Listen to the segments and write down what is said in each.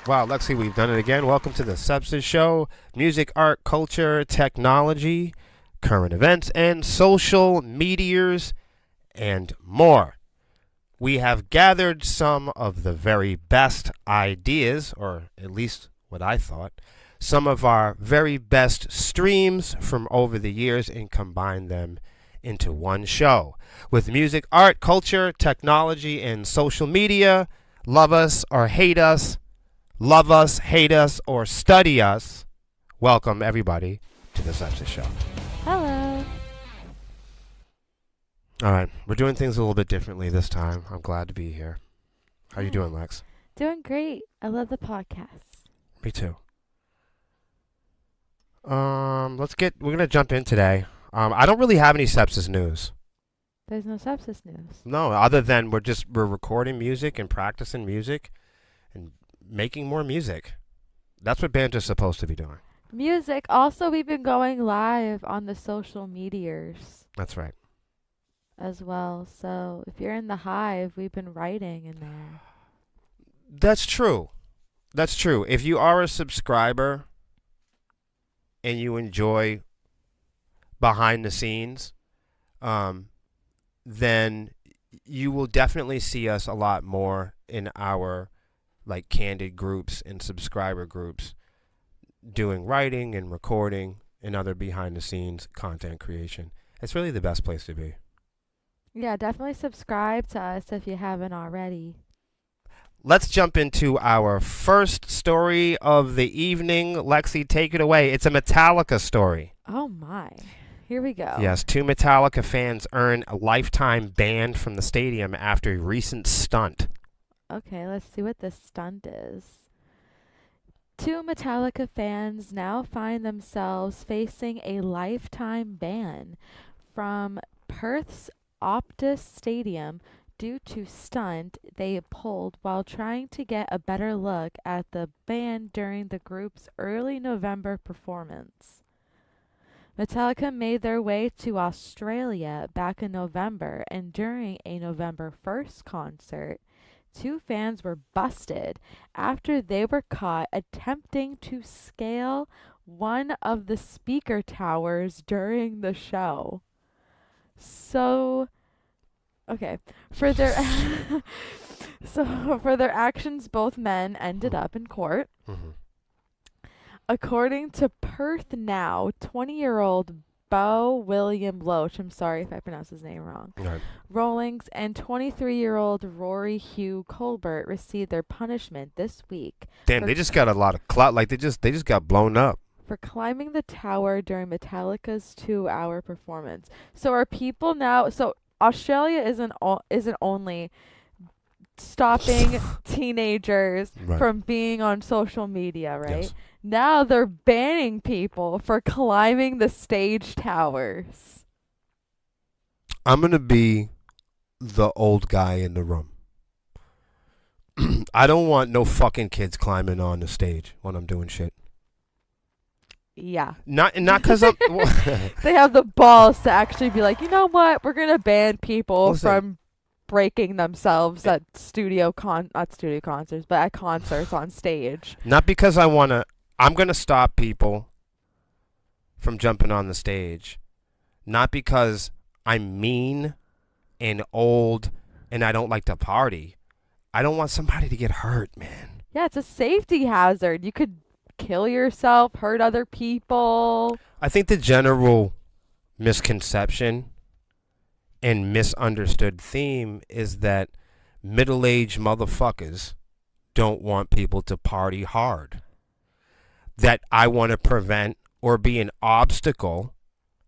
Wow, Lexi, we've done it again. Welcome to the Sepsiss Show. Music, art, culture, technology, current events, and social meteors, and more. We have gathered some of the very best ideas, or at least what I thought, some of our very best streams from over the years and combined them into one show. With music, art, culture, technology, and social media, love us or hate us, love us, hate us, or study us. Welcome, everybody, to the Sepsiss Show. Hello. All right, we're doing things a little bit differently this time. I'm glad to be here. How you doing, Lex? Doing great. I love the podcast. Me too. We're gonna jump in today. I don't really have any sepsis news. There's no sepsis news. No, other than we're recording music and practicing music and making more music. That's what bands are supposed to be doing. Music. Also, we've been going live on the social meteors That's right. as well. So if you're in the Hive, we've been writing in there. That's true. That's true. If you are a subscriber and you enjoy behind the scenes, then you will definitely see us a lot more in our like candid groups and subscriber groups doing writing and recording and other behind the scenes content creation. It's really the best place to be. Yeah, definitely subscribe to us if you haven't already. Let's jump into our first story of the evening. Lexi, take it away. It's a Metallica story. Oh my. Here we go. Yes, 2 Metallica fans earn a lifetime ban from the stadium after a recent stunt. Okay, let's see what this stunt is. 2 Metallica fans now find themselves facing a lifetime ban from Perth's Optus Stadium due to stunt they pulled while trying to get a better look at the band during the group's early November performance. Metallica made their way to Australia back in November, and during a November 1st concert, 2 fans were busted after they were caught attempting to scale one of the speaker towers during the show. So, okay, for their for their actions, both men ended up in court. Mm-hmm. According to Perth Now, 20-year-old Beau William Loach, I'm sorry if I pronounced his name wrong, Right. Rawlings, and 23-year-old Rory Hugh Colbert received their punishment this week Damn, they just got a lot of clout. Like they just got blown up. for climbing the tower during Metallica's 2-hour performance. So are people now? So Australia isn't only stopping teenagers Right. from being on social media, right? Yes. Now they're banning people for climbing the stage towers. I'm going to be the old guy in the room. I don't want no fucking kids climbing on the stage when I'm doing shit. Yeah. Not because I'm... They have the balls to actually be like, you know what? We're going to ban people Listen. from breaking themselves at not studio concerts, but at concerts on stage. Not because I want to... I'm going to stop people from jumping on the stage. Not because I'm mean and old and I don't like to party. I don't want somebody to get hurt, man. Yeah, it's a safety hazard. You could kill yourself, hurt other people. I think the general misconception and misunderstood theme is that middle-aged motherfuckers don't want people to party hard. That I want to prevent or be an obstacle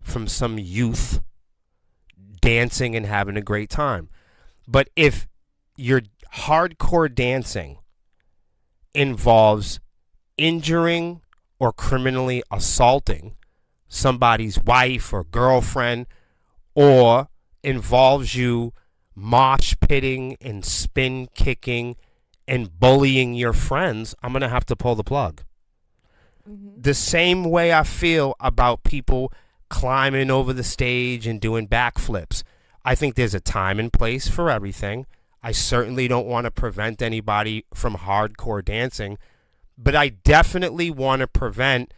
from some youth dancing and having a great time. But if your hardcore dancing involves injuring or criminally assaulting somebody's wife or girlfriend, or involves you mosh pitting and spin kicking and bullying your friends, I'm going to have to pull the plug. Mm-hmm. The same way I feel about people climbing over the stage and doing backflips. I think there's a time and place for everything. I certainly don't want to prevent anybody from hardcore dancing, But I definitely want to prevent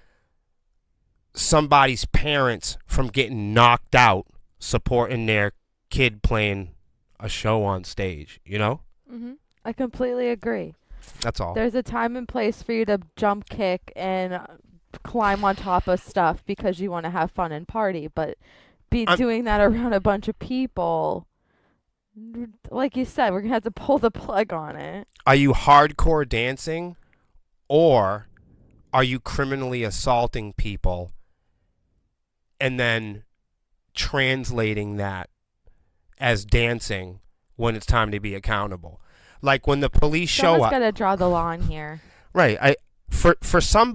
somebody's parents from getting knocked out supporting their kid playing a show on stage, you know? Hmm. I completely agree. That's all. There's a time and place for you to jump kick and climb on top of stuff because you want to have fun and party, but I'm, doing that around a bunch of people, like you said, we're gonna have to pull the plug on it. are you hardcore dancing, or are you criminally assaulting people and then translating that as dancing when it's time to be accountable? Like when the police show Someone's up. got to draw the line here. Right. For some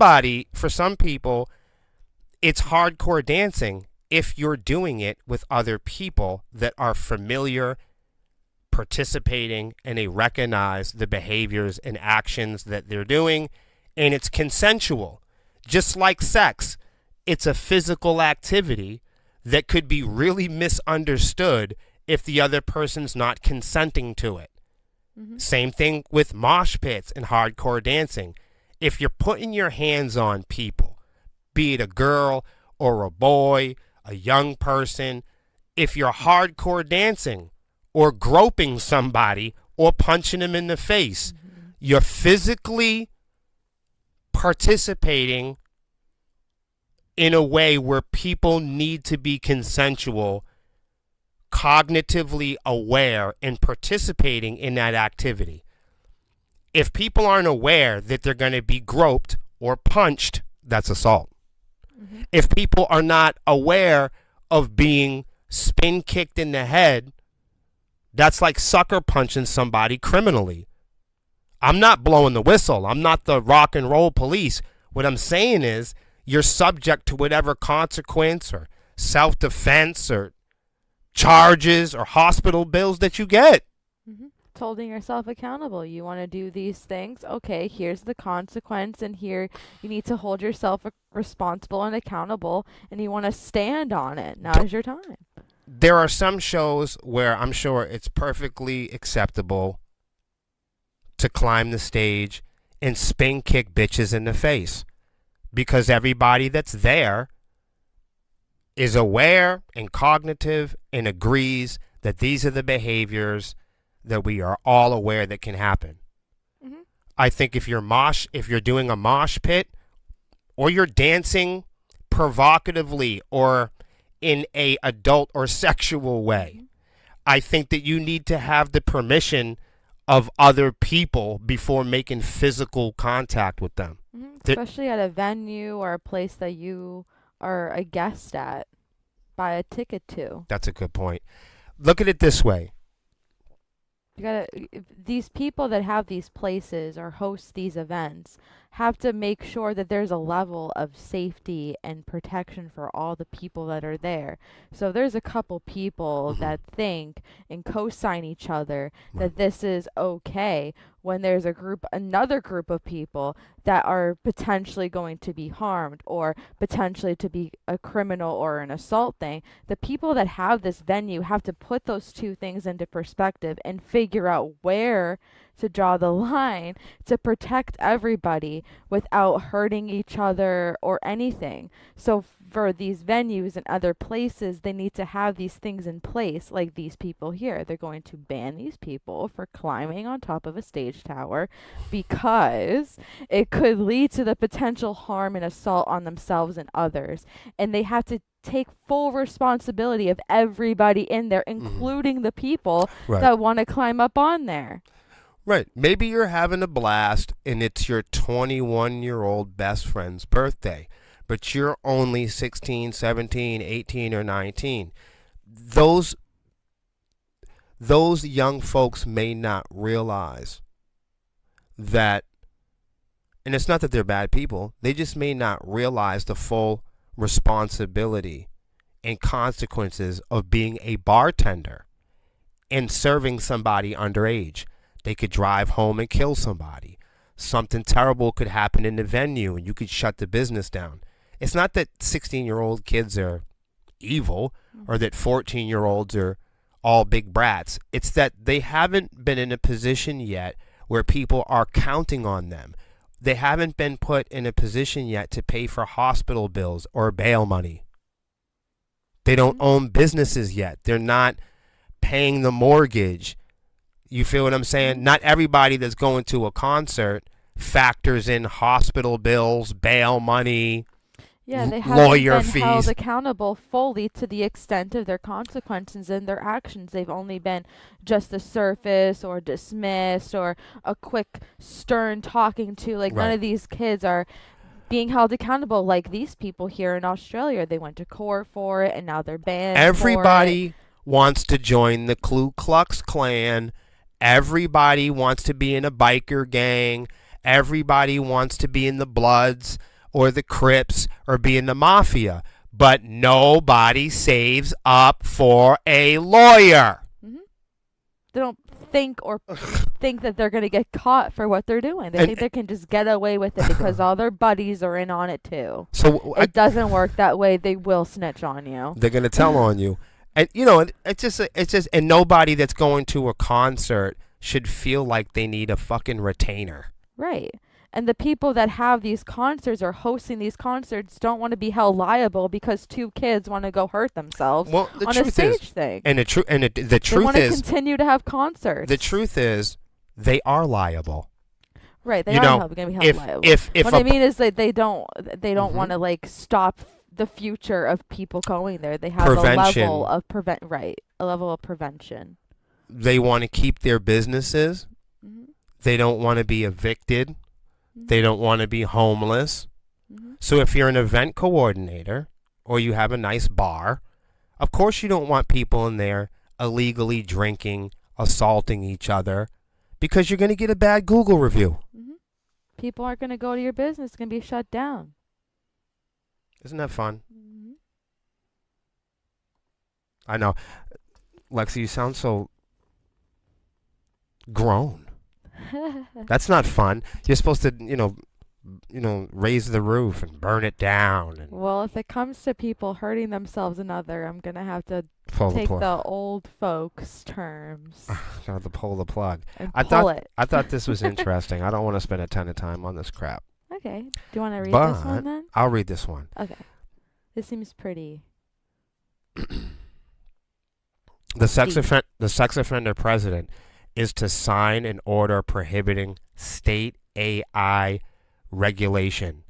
people, it's hardcore dancing if you're doing it with other people that are familiar, participating, and they recognize the behaviors and actions that they're doing, and it's consensual. Just like sex, it's a physical activity that could be really misunderstood if the other person's not consenting to it. Hmm. Same thing with mosh pits and hardcore dancing. If you're putting your hands on people, be it a girl or a boy, a young person, if you're hardcore dancing or groping somebody or punching them in the face, you're physically participating in a way where people need to be consensual, cognitively aware, and participating in that activity. If people aren't aware that they're going to be groped or punched, that's assault. Hmm. If people are not aware of being spin kicked in the head, that's like sucker punching somebody criminally. I'm not blowing the whistle. I'm not the rock and roll police. What I'm saying is you're subject to whatever consequence or self-defense or charges or hospital bills that you get. Hmm. It's holding yourself accountable. You want to do these things. Okay, here's the consequence, and here you need to hold yourself responsible and accountable, and you want to stand on it. Now is your time. There are some shows where I'm sure it's perfectly acceptable to climb the stage and spin kick bitches in the face because everybody that's there is aware and cognitive and agrees that these are the behaviors that we are all aware that can happen. Hmm. I think if you're doing a mosh pit or you're dancing provocatively or in a adult or sexual way, I think that you need to have the permission of other people before making physical contact with them. Hmm. Especially at a venue or a place that you are a guest at, buy a ticket to. That's a good point. Look at it this way. You gotta, these people that have these places or host these events have to make sure that there's a level of safety and protection for all the people that are there. So there's a couple people that think and co-sign each other that this is okay when there's another group of people that are potentially going to be harmed or potentially to be a criminal or an assault thing. The people that have this venue have to put those two things into perspective and figure out where to draw the line to protect everybody without hurting each other or anything. So for these venues and other places, they need to have these things in place, like these people here. They're going to ban these people for climbing on top of a stage tower because it could lead to the potential harm and assault on themselves and others. And they have to take full responsibility of everybody in there, including the people that want to climb up on there. Right. Maybe you're having a blast and it's your 21-year-old best friend's birthday, but you're only 16, 17, 18, or 19. Those young folks may not realize that, and it's not that they're bad people, they just may not realize the full responsibility and consequences of being a bartender and serving somebody underage. They could drive home and kill somebody. Something terrible could happen in the venue and you could shut the business down. It's not that 16-year-old kids are evil or that 14-year-olds are all big brats. It's that they haven't been in a position yet where people are counting on them. they haven't been put in a position yet to pay for hospital bills or bail money. They don't own businesses yet. They're not paying the mortgage. You feel what I'm saying? Not everybody that's going to a concert factors in hospital bills, bail money, Yeah, they lawyer haven't been held fees. accountable fully to the extent of their consequences and their actions. They've only been just the surface or dismissed or a quick stern talking to. Like none Right. of these kids are being held accountable like these people here in Australia. They went to court for it and now they're banned for it. Everybody wants to join the Ku Klux Klan. Everybody wants to be in a biker gang. Everybody wants to be in the Bloods or the Crips or be in the Mafia. But nobody saves up for a lawyer. Mhm. They don't think or think that they're going to get caught for what they're doing. They And- think they can just get away with it because all their buddies are in on it too. So It doesn't work that way. They will snitch on you. they're gonna tell on you, and you know it's just, and nobody that's going to a concert should feel like they need a fucking retainer. Right. And the people that have these concerts or hosting these concerts don't want to be held liable because two kids want to go hurt themselves Well, the on a truth stage is, thing. and the They truth want to is, continue to have concerts. the truth is, they are liable. Right. They you are know, going to be held If liable. if What a, I mean is that they don't Mhm. want to like stop the future of people going there. They have Prevention. a level of a level of prevention. they want to keep their businesses, Mhm. they don't want to be evicted, they don't want to be homeless. Mhm. So if you're an event coordinator or you have a nice bar, of course you don't want people in there illegally drinking, assaulting each other, because you're going to get a bad Google review. Mhm. People aren't going to go to your business. It's going to be shut down. Isn't that fun? Mhm. I know. Lexi, you sound so grown. That's not fun. You're supposed to, raise the roof and burn it down and Well, if it comes to people hurting themselves another, I'm going to have to pull the take plug. the old folks' terms Got to pull the plug. and I pull it. I thought this was interesting. I don't want to spend a ton of time on this crap. Okay. Do you want to read But this one then? I'll read this one. Okay. This seems pretty. The sex Deep. offender president is to sign an order prohibiting state AI regulation.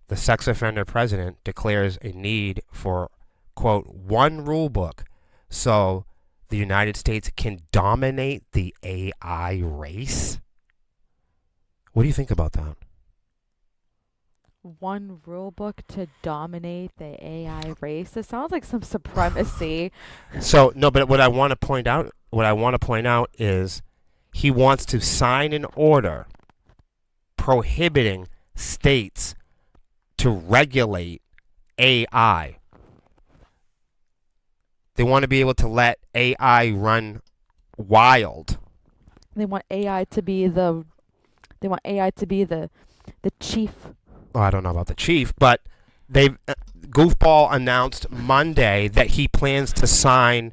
The sex offender president declares a need for, quote, one rule book so the United States can dominate the AI race. What do you think about that? One rule book to dominate the AI race. It sounds like some supremacy. So no, but what I want to point out is he wants to sign an order prohibiting states to regulate AI. They want to be able to let AI run wild. They want AI to be the. They want AI to be the chief. Oh, I don't know about the chief, but they've Goofball announced Monday that he plans to sign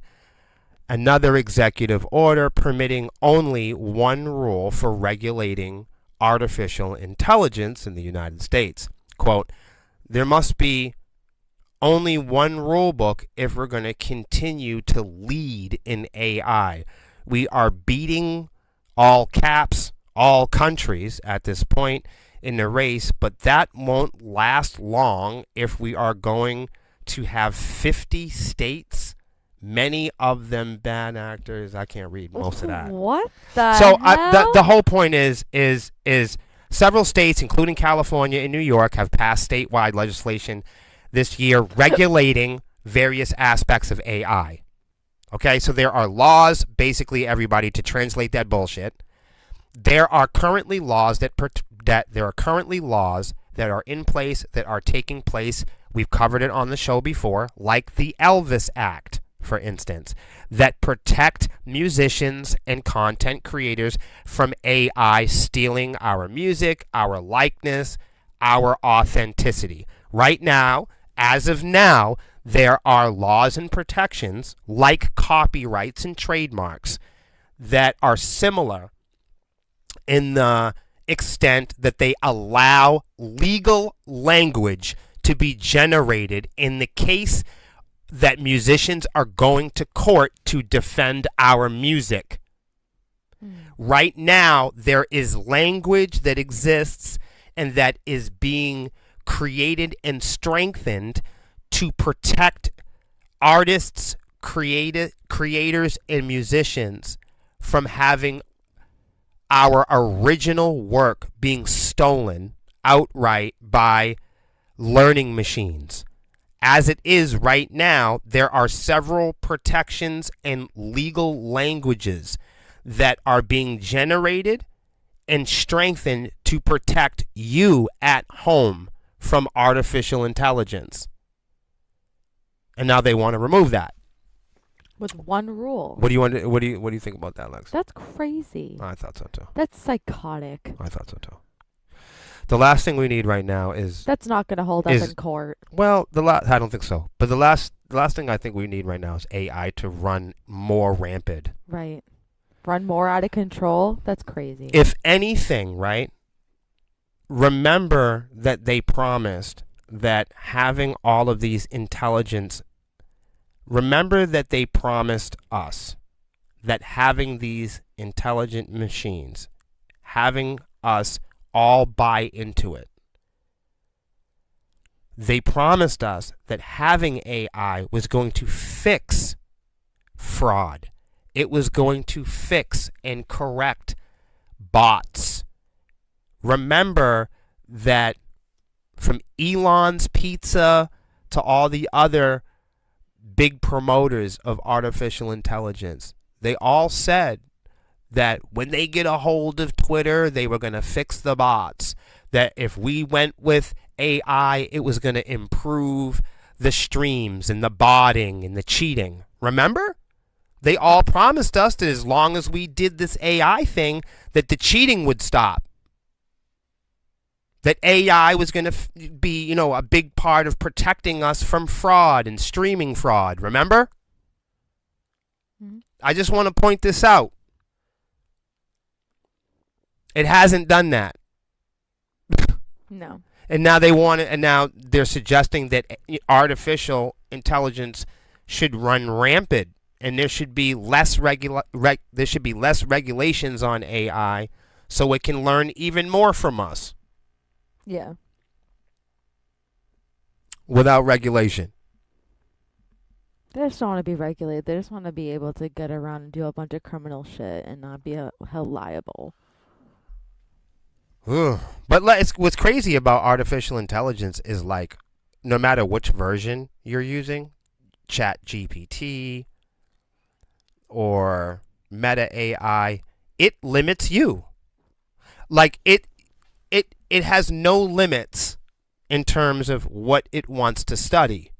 another executive order permitting only one rule for regulating artificial intelligence in the United States. Quote, there must be only one rule book if we're going to continue to lead in AI. We are beating all caps, all countries at this point in the race, but that won't last long if we are going to have 50 states, many of them bad actors. I can't read most of that. What the So hell? the whole point is several states, including California and New York, have passed statewide legislation this year regulating various aspects of AI. Okay, so there are laws, basically everybody, to translate that bullshit. There are currently laws that are in place that are taking place. We've covered it on the show before, like the Elvis Act, for instance, that protect musicians and content creators from AI stealing our music, our likeness, our authenticity. Right now, as of now, there are laws and protections like copyrights and trademarks that are similar in the extent that they allow legal language to be generated in the case that musicians are going to court to defend our music. Right now, there is language that exists and that is being created and strengthened to protect artists, creators, and musicians from having our original work being stolen outright by learning machines. As it is right now, there are several protections and legal languages that are being generated and strengthened to protect you at home from artificial intelligence. And now they want to remove that with one rule. What do you think about that, Lex? That's crazy. I thought so too. That's psychotic. I thought so too. The last thing we need right now is that's not going to hold up in court. Well, I don't think so. But the last thing I think we need right now is AI to run more rampant. Right. Run more out of control. That's crazy. If anything, right? Remember that they promised that having all of these intelligence. Remember that they promised us that having these intelligent machines, having us all buy into it. They promised us that having AI was going to fix fraud. It was going to fix and correct bots. Remember that from Elon's Pizza to all the other big promoters of artificial intelligence, they all said that when they get a hold of Twitter, they were going to fix the bots. That if we went with AI, it was going to improve the streams and the botting and the cheating. Remember? They all promised us that as long as we did this AI thing, that the cheating would stop. That AI was going to be, a big part of protecting us from fraud and streaming fraud. Remember? Mm-hmm. I just want to point this out. It hasn't done that. No. And now they want it, and now they're suggesting that artificial intelligence should run rampant, and there should be less regulations on AI, so it can learn even more from us. Yeah. Without regulation. They just don't want to be regulated. They just want to be able to get around and do a bunch of criminal shit and not be held liable. Ugh. But what's crazy about artificial intelligence is like, no matter which version you're using, Chat GPT or Meta AI, it limits you. Like it has no limits in terms of what it wants to study.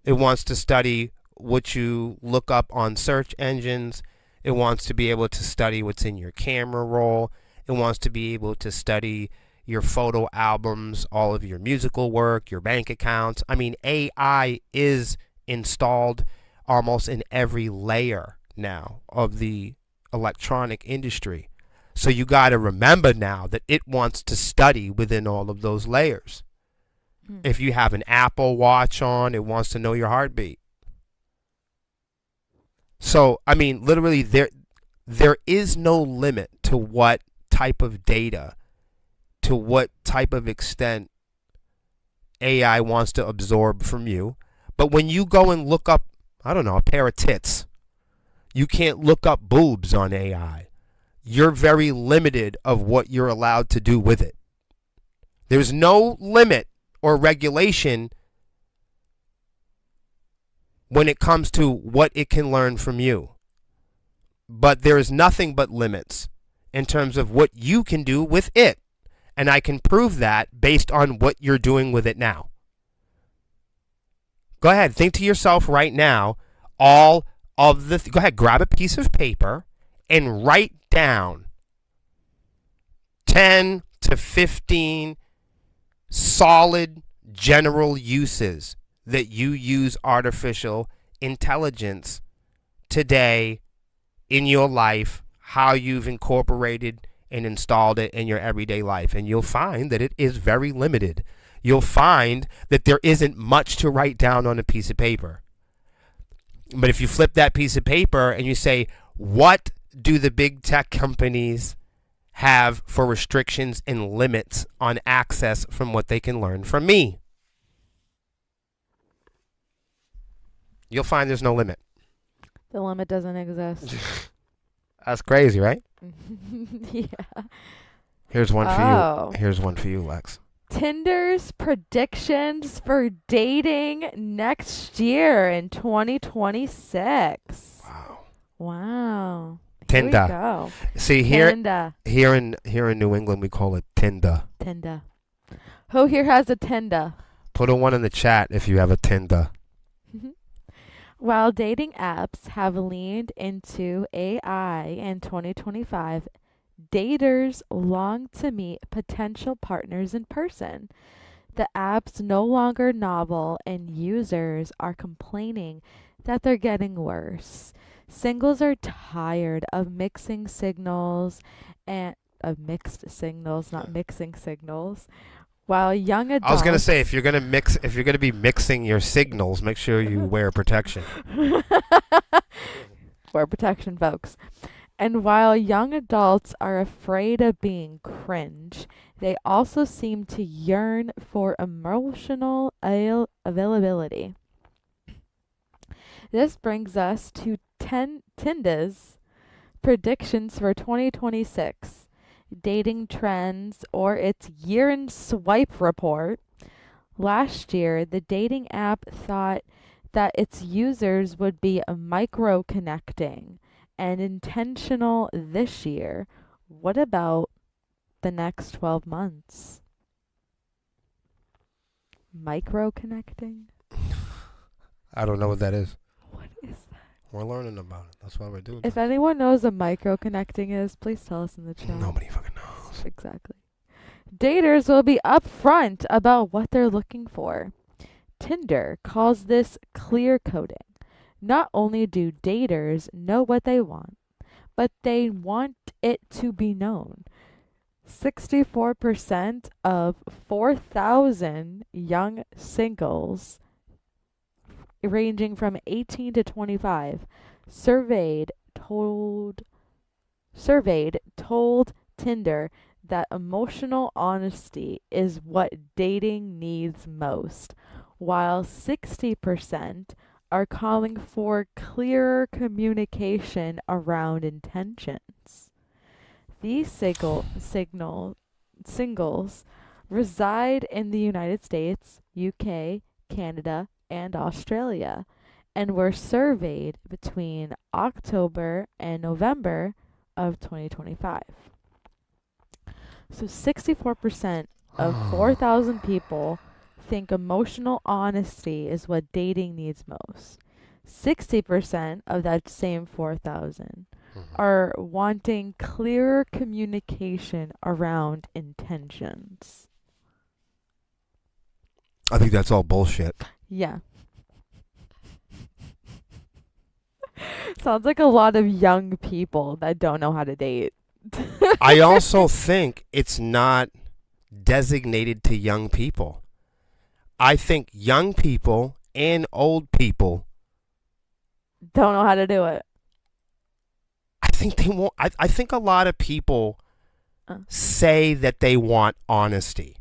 It wants to study what you look up on search engines. It wants to be able to study what's in your camera roll. It wants to be able to study your photo albums, all of your musical work, your bank accounts. I mean, AI is installed almost in every layer now of the electronic industry. So you got to remember now that it wants to study within all of those layers. If you have an Apple Watch on, it wants to know your heartbeat. So, I mean, literally there is no limit to what type of data, to what type of extent AI wants to absorb from you. But when you go and look up, I don't know, a pair of tits, you can't look up boobs on AI. You're very limited of what you're allowed to do with it. There's no limit or regulation when it comes to what it can learn from you. But there is nothing but limits in terms of what you can do with it. And I can prove that based on what you're doing with it now. Go ahead, think to yourself right now, all of the, go ahead, grab a piece of paper and write down 10 to 15 solid general uses that you use artificial intelligence today in your life, how you've incorporated and installed it in your everyday life, and you'll find that it is very limited. You'll find that there isn't much to write down on a piece of paper. But if you flip that piece of paper and you say, what do the big tech companies have for restrictions and limits on access from what they can learn from me? You'll find there's no limit. The limit doesn't exist. That's crazy, right? Yeah. Here's one for you. Here's one for you, Lex. Tinder's predictions for dating next year in 2026. Wow. Here we Tinder. go. See, here Tinder. here in New England we call it Tinder. Tinder. Who here has a Tinder? Put a one in the chat if you have a Tinder. While dating apps have leaned into AI in 2025, daters long to meet potential partners in person. The app's no longer novel, and users are complaining that they're getting worse. Singles are tired of mixing signals and of mixed signals, not mixing signals. While young adults, I was gonna say, if you're gonna be mixing your signals, make sure you wear protection. wear protection, folks. And while young adults are afraid of being cringe, they also seem to yearn for emotional availability. This brings us to Tinder's predictions for 2026. Dating trends, or its year-end swipe report. Last year, the dating app thought that its users would be micro-connecting and intentional this year. What about the next 12 months? Micro-connecting? I don't know what that is. What is that? We're learning about it. That's why we're doing it. If anyone knows what micro-connecting is, please tell us in the chat. Nobody fucking knows. Exactly. Daters will be upfront about what they're looking for. Tinder calls this clear coding. Not only do daters know what they want, but they want it to be known. 64% of 4,000 young singles ranging from 18 to 25 surveyed told Tinder that emotional honesty is what dating needs most, while 60% are calling for clearer communication around intentions. These singles reside in the United States, UK, Canada, and Australia, and were surveyed between October and November of 2025. So 64% of 4,000 people think emotional honesty is what dating needs most. 60% of that same 4,000 are wanting clearer communication around intentions. I think that's all bullshit. Yeah. Sounds like a lot of young people that don't know how to date. I also think it's not designated to young people. I think young people and old people don't know how to do it. I think they won't. I think a lot of people say that they want honesty.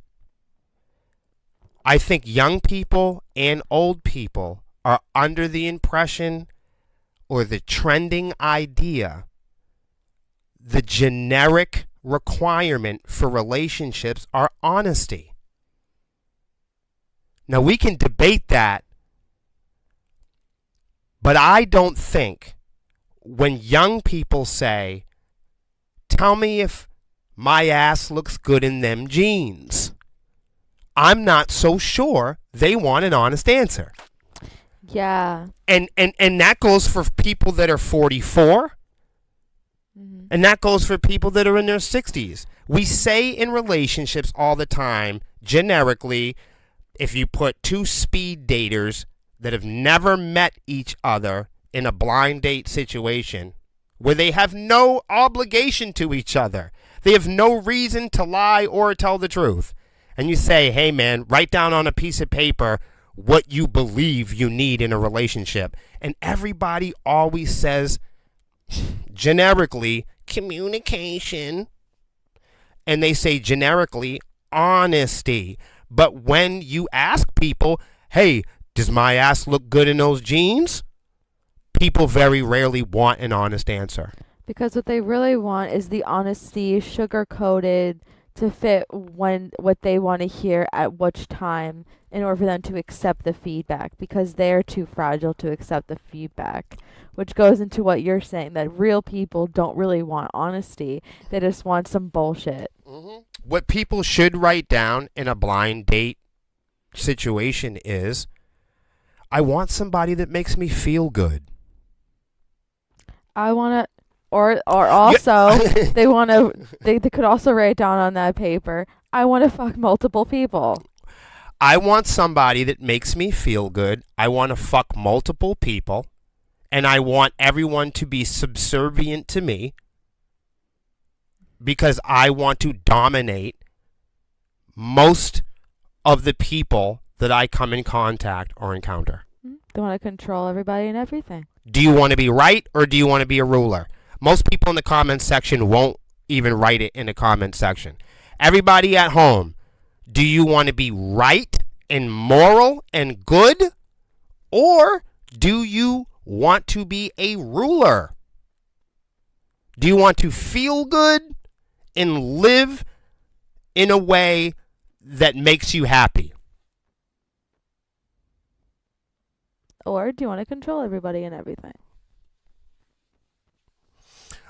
I think young people and old people are under the impression or the trending idea, the generic requirement for relationships are honesty. Now, we can debate that, but I don't think when young people say, tell me if my ass looks good in them jeans, I'm not so sure they want an honest answer. Yeah. And that goes for people that are 44. Mm-hmm. And that goes for people that are in their 60s. We say in relationships all the time, generically, if you put two speed daters that have never met each other in a blind date situation where they have no obligation to each other, They have no reason to lie or tell the truth. And you say, hey man, write down on a piece of paper what you believe you need in a relationship. And everybody always says, generically, communication. And they say generically, honesty. But when you ask people, hey, does my ass look good in those jeans? People very rarely want an honest answer. Because what they really want is the honesty sugar coated to fit what they want to hear at which time in order for them to accept the feedback, because they're too fragile to accept the feedback, which goes into what you're saying, that real people don't really want honesty. They just want some bullshit. Mm-hmm. What people should write down in a blind date situation is, I want somebody that makes me feel good. I want to, or also, they could also write down on that paper, I want to fuck multiple people. I want somebody that makes me feel good. I want to fuck multiple people. And I want everyone to be subservient to me because I want to dominate most of the people that I come in contact or encounter. They want to control everybody and everything. Do you want to be right or do you want to be a ruler? Most people in the comments section won't even write it in the comment section. Everybody at home, do you want to be right and moral and good, or do you want to be a ruler? Do you want to feel good and live in a way that makes you happy? Or do you want to control everybody and everything?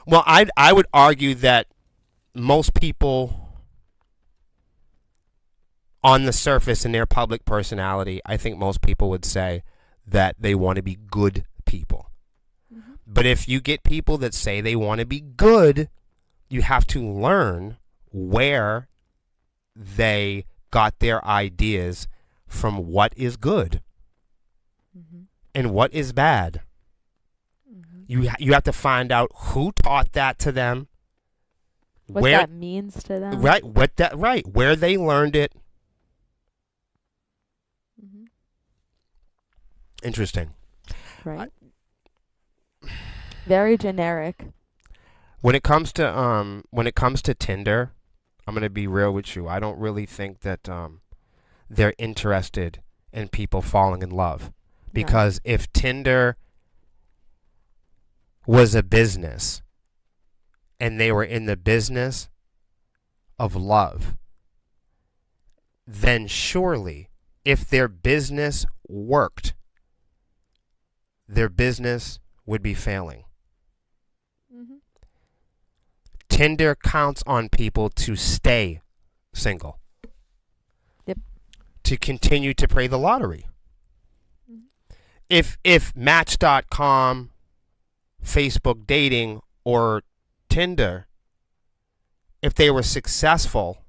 Well, I would argue that most people on the surface in their public personality, I think most people would say that they want to be good people. Mm-hmm. But if you get people that say they want to be good, you have to learn where they got their ideas from what is good and what is bad. You have to find out who taught that to them, what that means to them, right, where they learned it. Interesting. Right. Very generic. When it comes to Tinder, I'm gonna be real with you. I don't really think that they're interested in people falling in love, because if Tinder was a business and they were in the business of love, then surely if their business worked, their business would be failing. Mm-hmm. Tinder counts on people to stay single. Yep. To continue to play the lottery. Mm-hmm. If Match.com, Facebook dating, or Tinder, if they were successful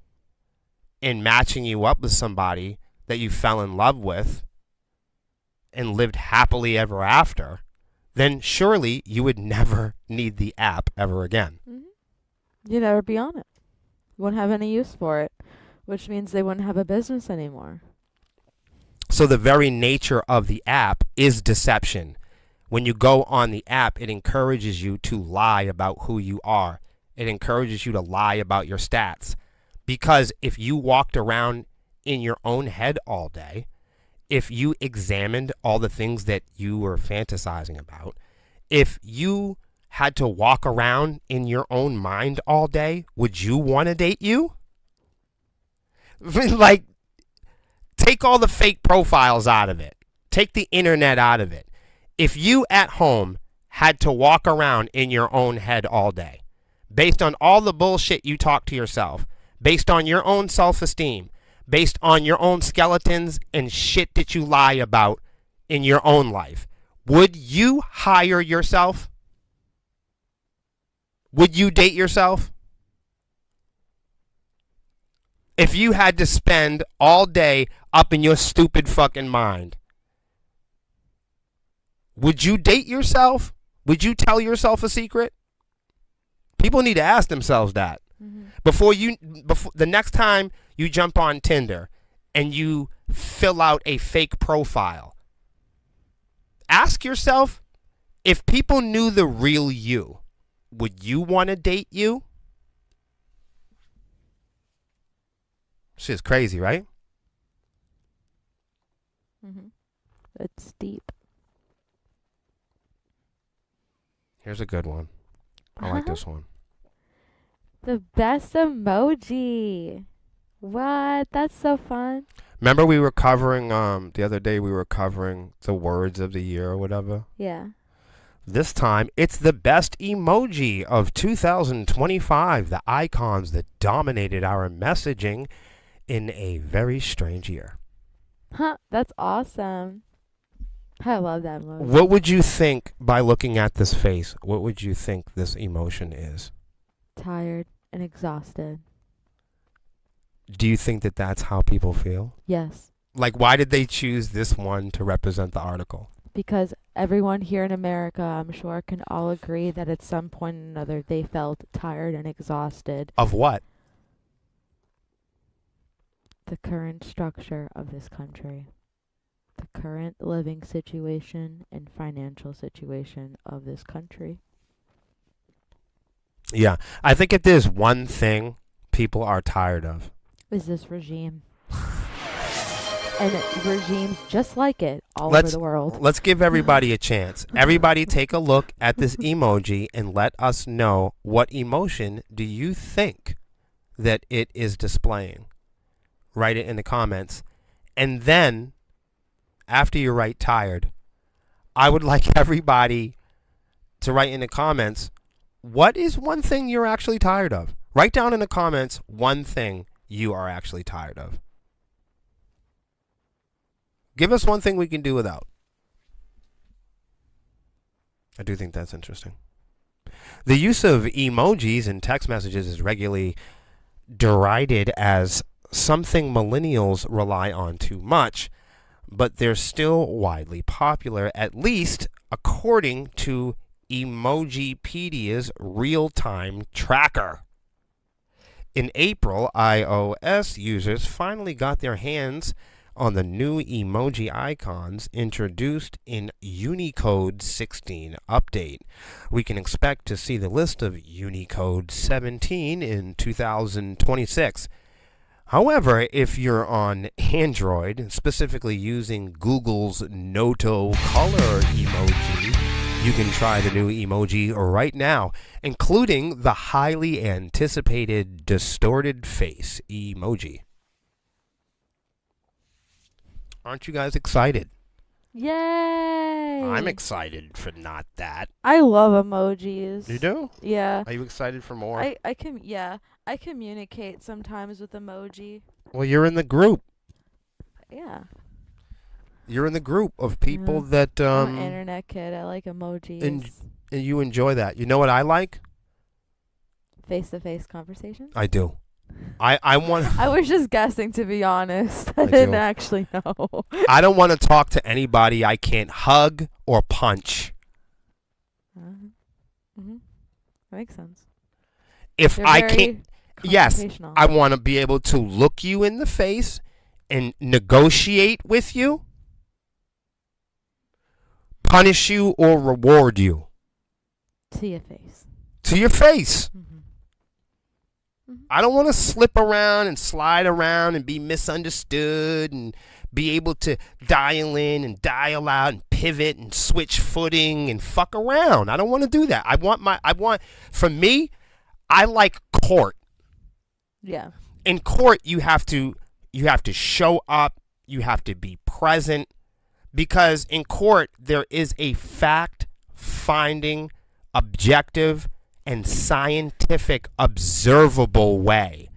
in matching you up with somebody that you fell in love with and lived happily ever after, then surely you would never need the app ever again. Mm-hmm. You'd never be on it. You wouldn't have any use for it, which means they wouldn't have a business anymore. So the very nature of the app is deception. When you go on the app, it encourages you to lie about who you are. It encourages you to lie about your stats. Because if you walked around in your own head all day, if you examined all the things that you were fantasizing about, if you had to walk around in your own mind all day, would you want to date you? Like, take all the fake profiles out of it. Take the internet out of it. If you at home had to walk around in your own head all day, based on all the bullshit you talk to yourself, based on your own self-esteem, based on your own skeletons and shit that you lie about in your own life, would you hire yourself? Would you date yourself? If you had to spend all day up in your stupid fucking mind, would you date yourself? Would you tell yourself a secret? People need to ask themselves that. Mm-hmm. Before the next time you jump on Tinder and you fill out a fake profile, ask yourself, if people knew the real you, would you want to date you? Shit's crazy, right? Mm-hmm. It's deep. Here's a good one. I like this one. The best emoji. What? That's so fun. Remember we were covering the other day we were covering the words of the year or whatever? Yeah. This time it's the best emoji of 2025, the icons that dominated our messaging in a very strange year. Huh. That's awesome. I love that emoji. What would you think by looking at this face? What would you think this emotion is? Tired and exhausted. Do you think that that's how people feel? Yes. Like, why did they choose this one to represent the article? Because everyone here in America, I'm sure, can all agree that at some point or another they felt tired and exhausted. Of what? The current structure of this country. The current living situation and financial situation of this country. Yeah, I think if there's one thing people are tired of, Is this regime. And regimes just like it all over the world. Let's give everybody a chance. Everybody take a look at this emoji and let us know, what emotion do you think that it is displaying? Write it in the comments. And then, after you write tired, I would like everybody to write in the comments, what is one thing you're actually tired of? Write down in the comments one thing you are actually tired of. Give us one thing we can do without. I do think that's interesting. The use of emojis in text messages is regularly derided as something millennials rely on too much, but they're still widely popular, at least according to Emojipedia's real-time tracker. In April, iOS users finally got their hands on the new emoji icons introduced in Unicode 16 update. We can expect to see the list of Unicode 17 in 2026. However, if you're on Android, specifically using Google's Noto color emoji, you can try the new emoji right now, including the highly anticipated distorted face emoji. Aren't you guys excited? Yay! I'm excited for not that. I love emojis. You do? Yeah. Are you excited for more? I communicate sometimes with emoji. Well, you're in the group. Yeah. You're in the group of people that I'm an internet kid. I like emojis. and you enjoy that. You know what I like? Face-to-face conversations. I do. I want. I was just guessing, to be honest. I do. didn't actually know. I don't want to talk to anybody I can't hug or punch. Mm-hmm. That makes sense. If They're I very can't, yes, confrontational. I want to be able to look you in the face and negotiate with you, punish you, or reward you. To your face. To your face. Mm-hmm. Mm-hmm. I don't want to slip around and slide around and be misunderstood and be able to dial in and dial out and pivot and switch footing and fuck around. I don't want to do that. For me, I like court. Yeah. In court, you have to show up, you have to be present, because in court there is a fact-finding, objective, and scientific observable way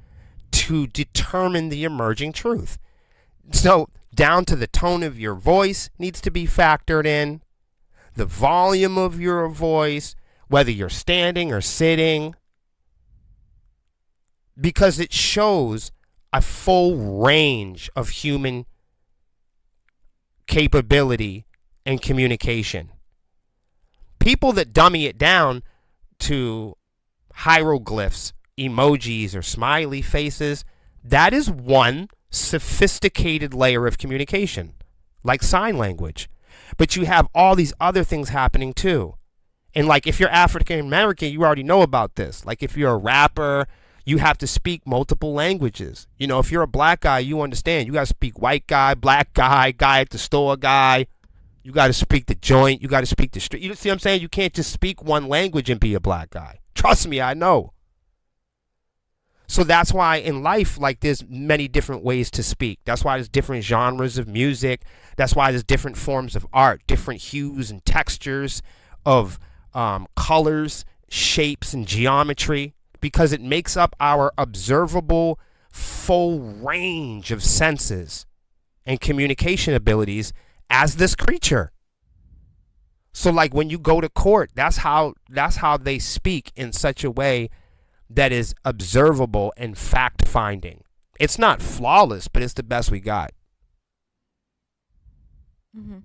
to determine the emerging truth. So down to the tone of your voice needs to be factored in, the volume of your voice, whether you're standing or sitting, because it shows a full range of human capability and communication. People that dummy it down to hieroglyphs emojis or smiley faces, that is one sophisticated layer of communication, like sign language. But you have all these other things happening too. And like if you're African American, you already know about this. Like if you're a rapper, you have to speak multiple languages. You know, if you're a black guy, you understand. You got to speak white guy, black guy, guy at the store guy. You got to speak the joint. You got to speak the street. You see what I'm saying? You can't just speak one language and be a black guy. Trust me, I know. So that's why in life, like, there's many different ways to speak. That's why there's different genres of music. That's why there's different forms of art, different hues and textures of colors, shapes, and geometry, because it makes up our observable full range of senses and communication abilities as this creature. So like when you go to court, that's how they speak in such a way that is observable and fact finding. It's not flawless, but it's the best we got. Mm-hmm.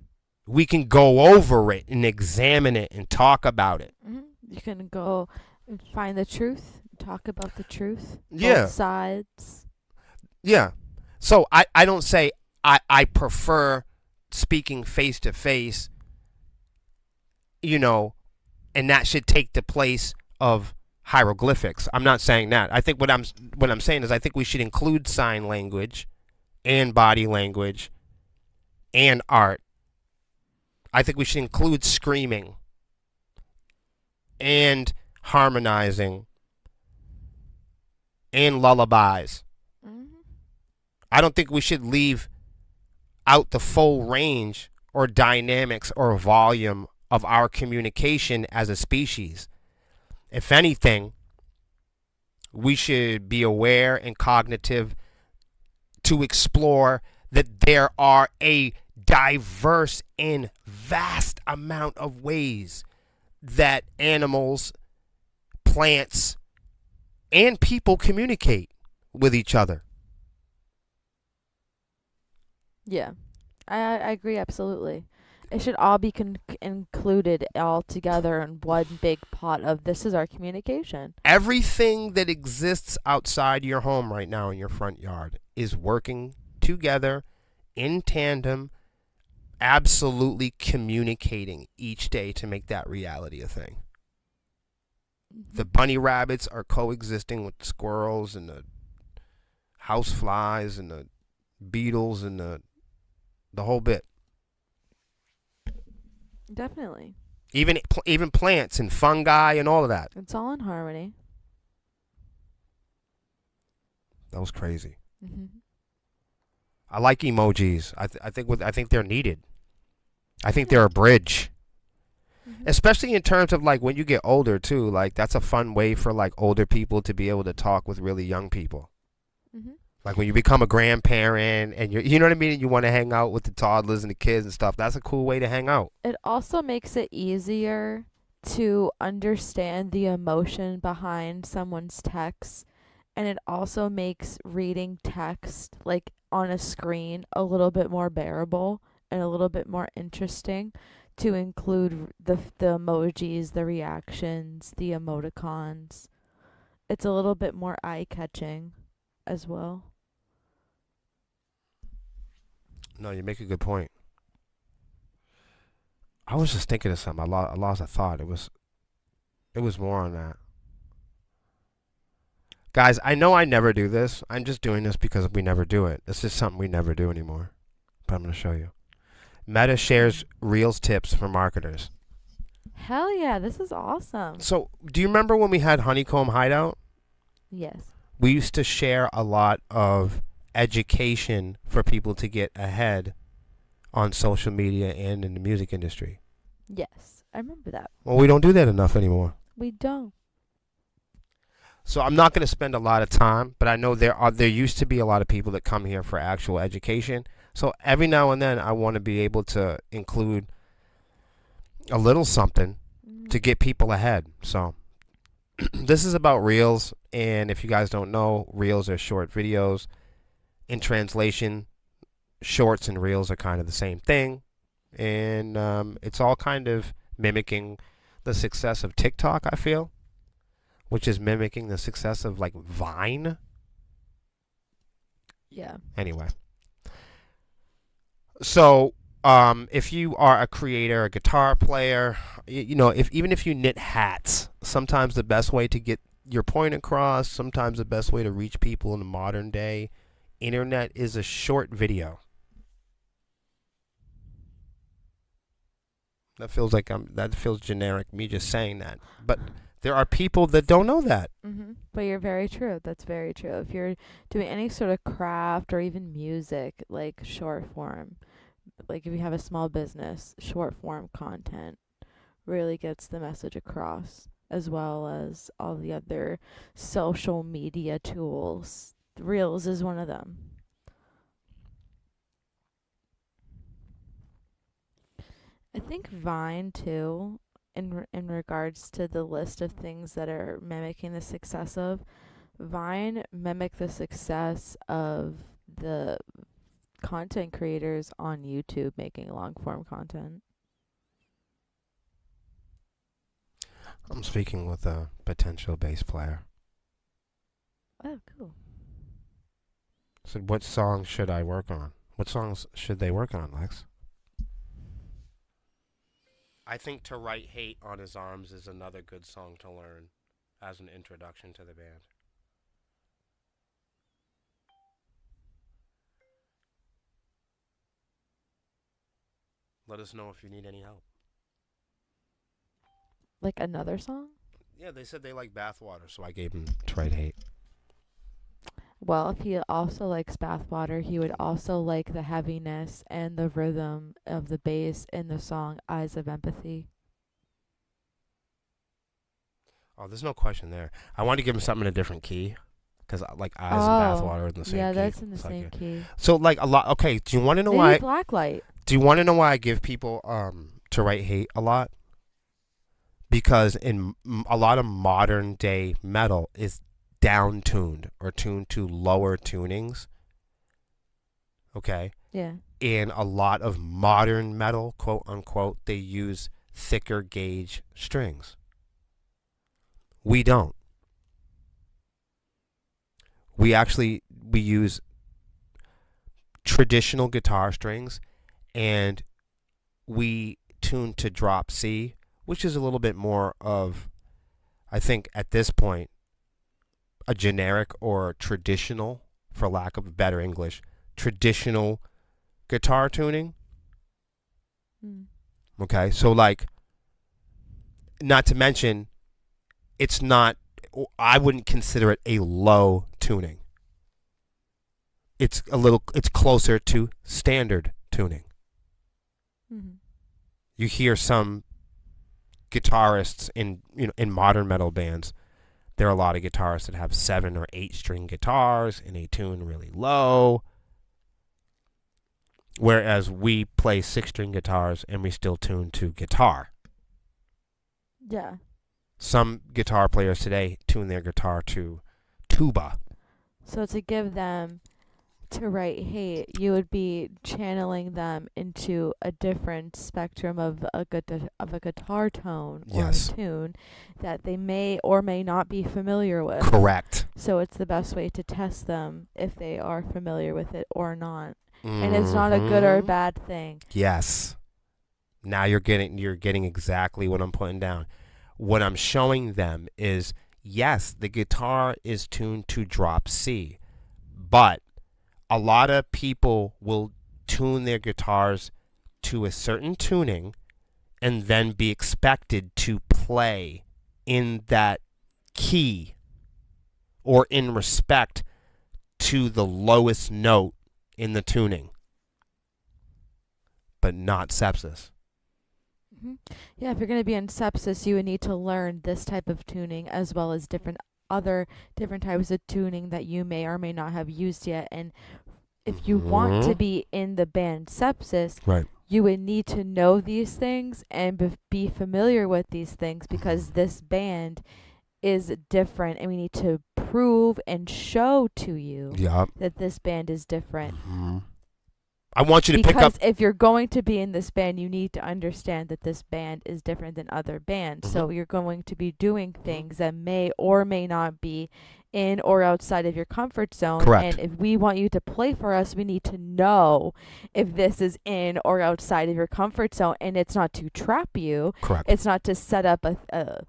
We can go over it and examine it and talk about it. Mm-hmm. You can go and find the truth, talk about the truth. Yeah. Both sides. Yeah. So I don't say I prefer speaking face to face, you know, and that should take the place of hieroglyphics. I'm not saying that. I think what I'm saying is I think we should include sign language and body language and art. I think we should include screaming and harmonizing and lullabies. Mm-hmm. I don't think we should leave out the full range or dynamics or volume of our communication as a species. If anything, we should be aware and cognitive to explore that there are a diverse and vast amount of ways that animals, plants, and people communicate with each other. Yeah, I agree absolutely. It should all be included all together in one big pot of this is our communication. Everything that exists outside your home right now in your front yard is working together in tandem, absolutely communicating each day to make that reality a thing. Mm-hmm. The bunny rabbits are coexisting with the squirrels and the house flies and the beetles and the whole bit. Definitely. Even plants and fungi and all of that. It's all in harmony. That was crazy. Mm-hmm. I like emojis. I think they're needed. I think they're a bridge. Mm-hmm. Especially in terms of like when you get older too. Like that's a fun way for like older people to be able to talk with really young people. Mm-hmm. Like when you become a grandparent and you know what I mean, and you want to hang out with the toddlers and the kids and stuff. That's a cool way to hang out. It also makes it easier to understand the emotion behind someone's text, and it also makes reading text like on a screen a little bit more bearable and a little bit more interesting to include the emojis, the reactions, the emoticons. It's a little bit more eye-catching as well. No, you make a good point. I was just thinking of something. I lost a thought. It was more on that. Guys, I know I never do this. I'm just doing this because we never do it. This is something we never do anymore. But I'm going to show you. Meta shares Reels tips for marketers. Hell yeah, this is awesome. So, do you remember when we had Honeycomb Hideout? Yes. We used to share a lot of education for people to get ahead on social media and in the music industry. Yes, I remember that. Well, we don't do that enough anymore. We don't. So I'm not going to spend a lot of time, but I know there used to be a lot of people that come here for actual education. So every now and then I want to be able to include a little something to get people ahead. So this is about Reels, and if you guys don't know, Reels are short videos. In translation, shorts and Reels are kind of the same thing, and it's all kind of mimicking the success of TikTok, I feel, which is mimicking the success of like Vine. Yeah. Anyway, so if you are a creator, a guitar player, you know, if even if you knit hats, sometimes the best way to get your point across, sometimes the best way to reach people in the modern day internet is a short video. That feels generic, me just saying that. But there are people that don't know that. But you're very true. That's very true. If you're doing any sort of craft or even music, like short form, like if you have a small business, short form content really gets the message across, as well as all the other social media tools. Reels is one of them. I think Vine too, in regards to the list of things that are mimicking the success of, Vine mimic the success of the content creators on YouTube making long form content. I'm speaking with a potential bass player. Oh, cool. So what songs should I work on? What songs should they work on, Lex? I think To Write Hate on His Arms is another good song to learn as an introduction to the band. Let us know if you need any help. Like another song? Yeah, they said they like Bathwater, so I gave them To Write Hate. Well, if he also likes Bathwater, he would also like the heaviness and the rhythm of the bass in the song Eyes of Empathy. Oh, there's no question there. I wanted to give him something in a different key, because like Eyes and Bathwater are in the same key. Yeah, that's in the It's same like key. so like a lot. Okay, do you want to know Maybe why? Blacklight. Do you want to know why I give people To Write Hate a lot? Because in a lot of modern day metal is down tuned or tuned to lower tunings. Okay? Yeah. In a lot of modern metal, quote unquote, they use thicker gauge strings. We don't. We use traditional guitar strings, and we tune to drop C, which is a little bit more of, I think at this point, a generic or traditional, for lack of better English, traditional guitar tuning. Okay, so like, not to mention, it's not, I wouldn't consider it a low tuning. It's closer to standard tuning. You hear some guitarists in modern metal bands, there are a lot of guitarists that have 7 or 8 string guitars and they tune really low, whereas we play 6 string guitars and we still tune to guitar. Yeah. Some guitar players today tune their guitar to tuba. So to give them To Write Hate, you would be channeling them into a different spectrum of a guitar tone or Yes. a tune that they may or may not be familiar with. Correct. So it's the best way to test them if they are familiar with it or not. And it's not a good or bad thing. Yes. Now you're getting exactly what I'm putting down. What I'm showing them is, yes, the guitar is tuned to drop C, but a lot of people will tune their guitars to a certain tuning and then be expected to play in that key or in respect to the lowest note in the tuning, but not Sepsiss. Yeah, if you're going to be in Sepsiss, you would need to learn this type of tuning as well as different types of tuning that you may or may not have used yet. And if you want to be in the band Sepsiss, right, you would need to know these things and be familiar with these things, because this band is different and we need to prove and show to you that this band is different. I want you to pick up. Because if you're going to be in this band, you need to understand that this band is different than other bands. So you're going to be doing things that may or may not be in or outside of your comfort zone. Correct. And if we want you to play for us, we need to know if this is in or outside of your comfort zone. And it's not to trap you. Correct. It's not to set up a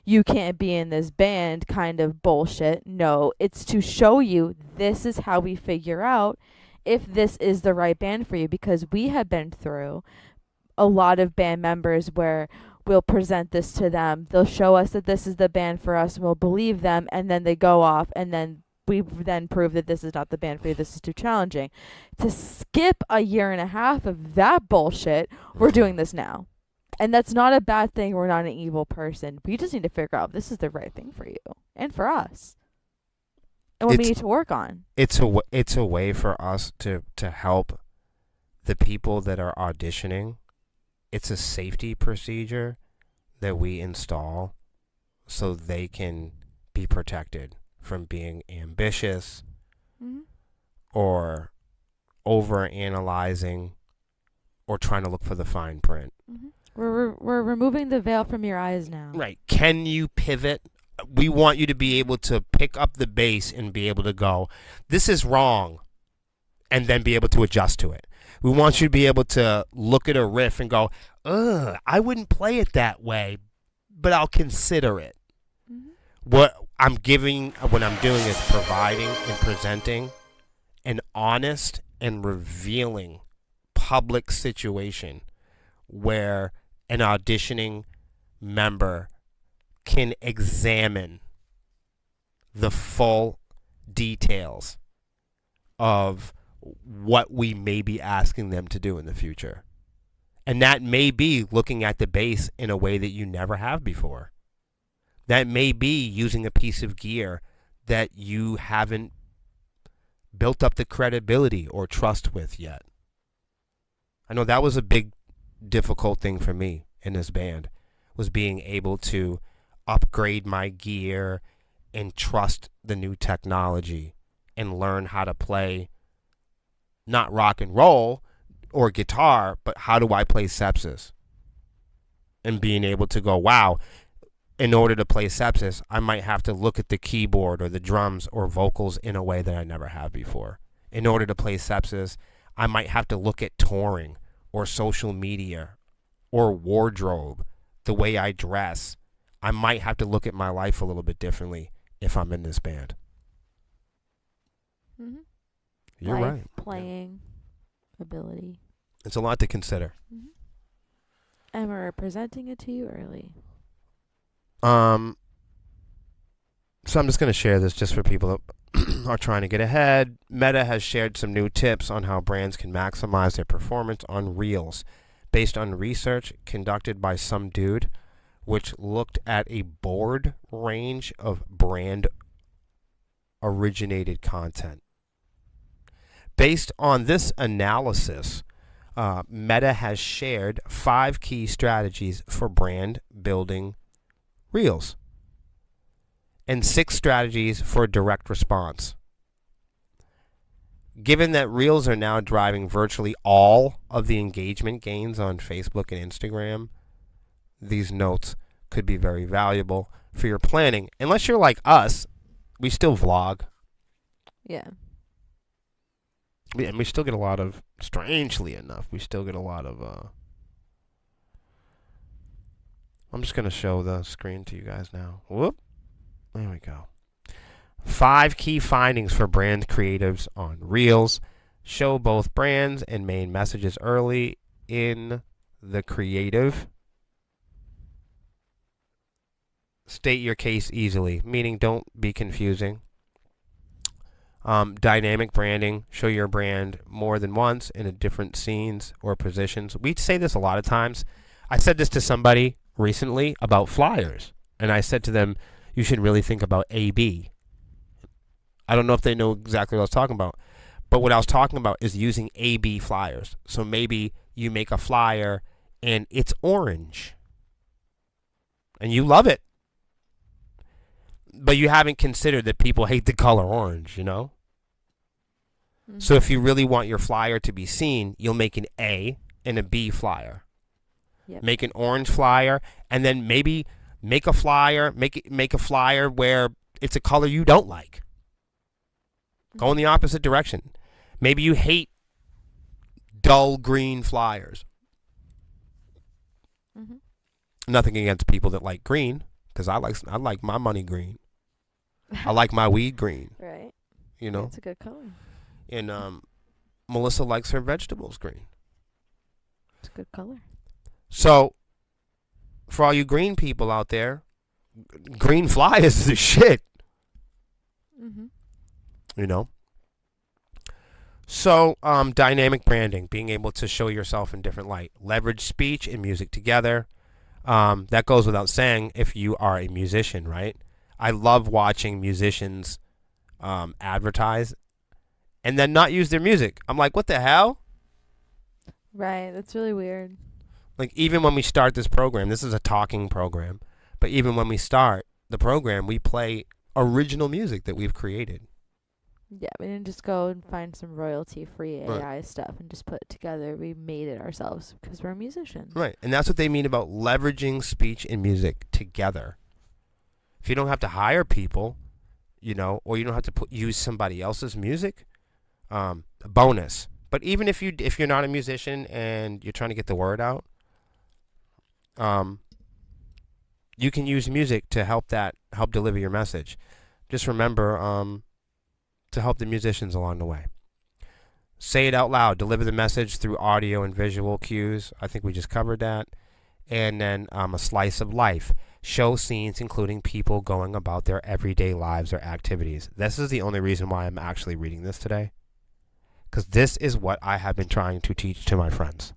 you can't be in this band kind of bullshit. No, it's to show you this is how we figure out if this is the right band for you, because we have been through a lot of band members where we'll present this to them. They'll show us that this is the band for us and we'll believe them, and then they go off and then we then prove that this is not the band for you. This is too challenging. To skip a year and a half of that bullshit, we're doing this now. And that's not a bad thing. We're not an evil person. We just need to figure out if this is the right thing for you and for us. And what we need to work on. It's a way for us to help the people that are auditioning. It's a safety procedure that we install so they can be protected from being ambitious or over analyzing or trying to look for the fine print. We're removing the veil from your eyes now. Right. Can you pivot? We want you to be able to pick up the bass and be able to go, this is wrong, and then be able to adjust to it. We want you to be able to look at a riff and go, I wouldn't play it that way, but I'll consider it. What I'm doing is providing and presenting an honest and revealing public situation where an auditioning member can examine the full details of what we may be asking them to do in the future. And that may be looking at the bass in a way that you never have before. That may be using a piece of gear that you haven't built up the credibility or trust with yet. I know that was a big, difficult thing for me in this band, was being able to upgrade my gear and trust the new technology and learn how to play not rock and roll or guitar, but how do I play Sepsiss? And being able to go, wow, in order to play Sepsiss, I might have to look at the keyboard or the drums or vocals in a way that I never have before. In order to play Sepsiss, I might have to look at touring or social media or wardrobe, the way I dress. I might have to look at my life a little bit differently if I'm in this band. You're life, right. Playing ability. It's a lot to consider. And we're presenting it to you early. So I'm just going to share this just for people that are trying to get ahead. Meta has shared some new tips on how brands can maximize their performance on Reels based on research conducted by some dude, which looked at a broad range of brand originated content. Based on this analysis, Meta has shared 5 key strategies for brand building Reels and 6 strategies for direct response. Given that Reels are now driving virtually all of the engagement gains on Facebook and Instagram, these notes could be very valuable for your planning. Unless you're like us, we still vlog. Yeah. And we still get a lot of, strangely enough, we still get a lot of, I'm just going to show the screen to you guys now. Whoop. There we go. 5 key findings for brand creatives on Reels. Show both brands and main messages early in the creative. State your case easily, meaning don't be confusing. Dynamic branding. Show your brand more than once in a different scenes or positions. We say this a lot of times. I said this to somebody recently about flyers, and I said to them, you should really think about A/B. I don't know if they know exactly what I was talking about, but what I was talking about is using A/B flyers. So maybe you make a flyer and it's orange and you love it, but you haven't considered that people hate the color orange, you know? So Mm-hmm. if you really want your flyer to be seen, you'll make an A and a B flyer. Yep. Make an orange flyer, and then maybe make a flyer, make a flyer where it's a color you don't like. Go in the opposite direction. Maybe you hate dull green flyers. Mm-hmm. Nothing against people that like green, because I like my money green. I like my weed green. Right. You know, It's a good color. and Melissa likes her vegetables green. It's a good color. So, for all you green people out there, green fly is the shit. Mm-hmm. You know. So, dynamic branding, being able to show yourself in different light, leverage speech and music together. That goes without saying if you are a musician, right? I love watching musicians advertise and then not use their music. I'm like, what the hell? Right. That's really weird. Like, even when we start this program, this is a talking program, but even when we start the program, we play original music that we've created. Yeah, we didn't just go and find some royalty-free Right. AI stuff and just put it together. We made it ourselves because we're musicians. Right. And that's what they mean about leveraging speech and music together. If you don't have to hire people, you know, or you don't have to use somebody else's music, a bonus. But even if you're not a musician and you're trying to get the word out, you can use music to help deliver your message. Just remember to help the musicians along the way. Say it out loud. Deliver the message through audio and visual cues. I think we just covered that. And then a slice of life. Show scenes including people going about their everyday lives or activities. This is the only reason why I'm actually reading this today. Because this is what I have been trying to teach to my friends.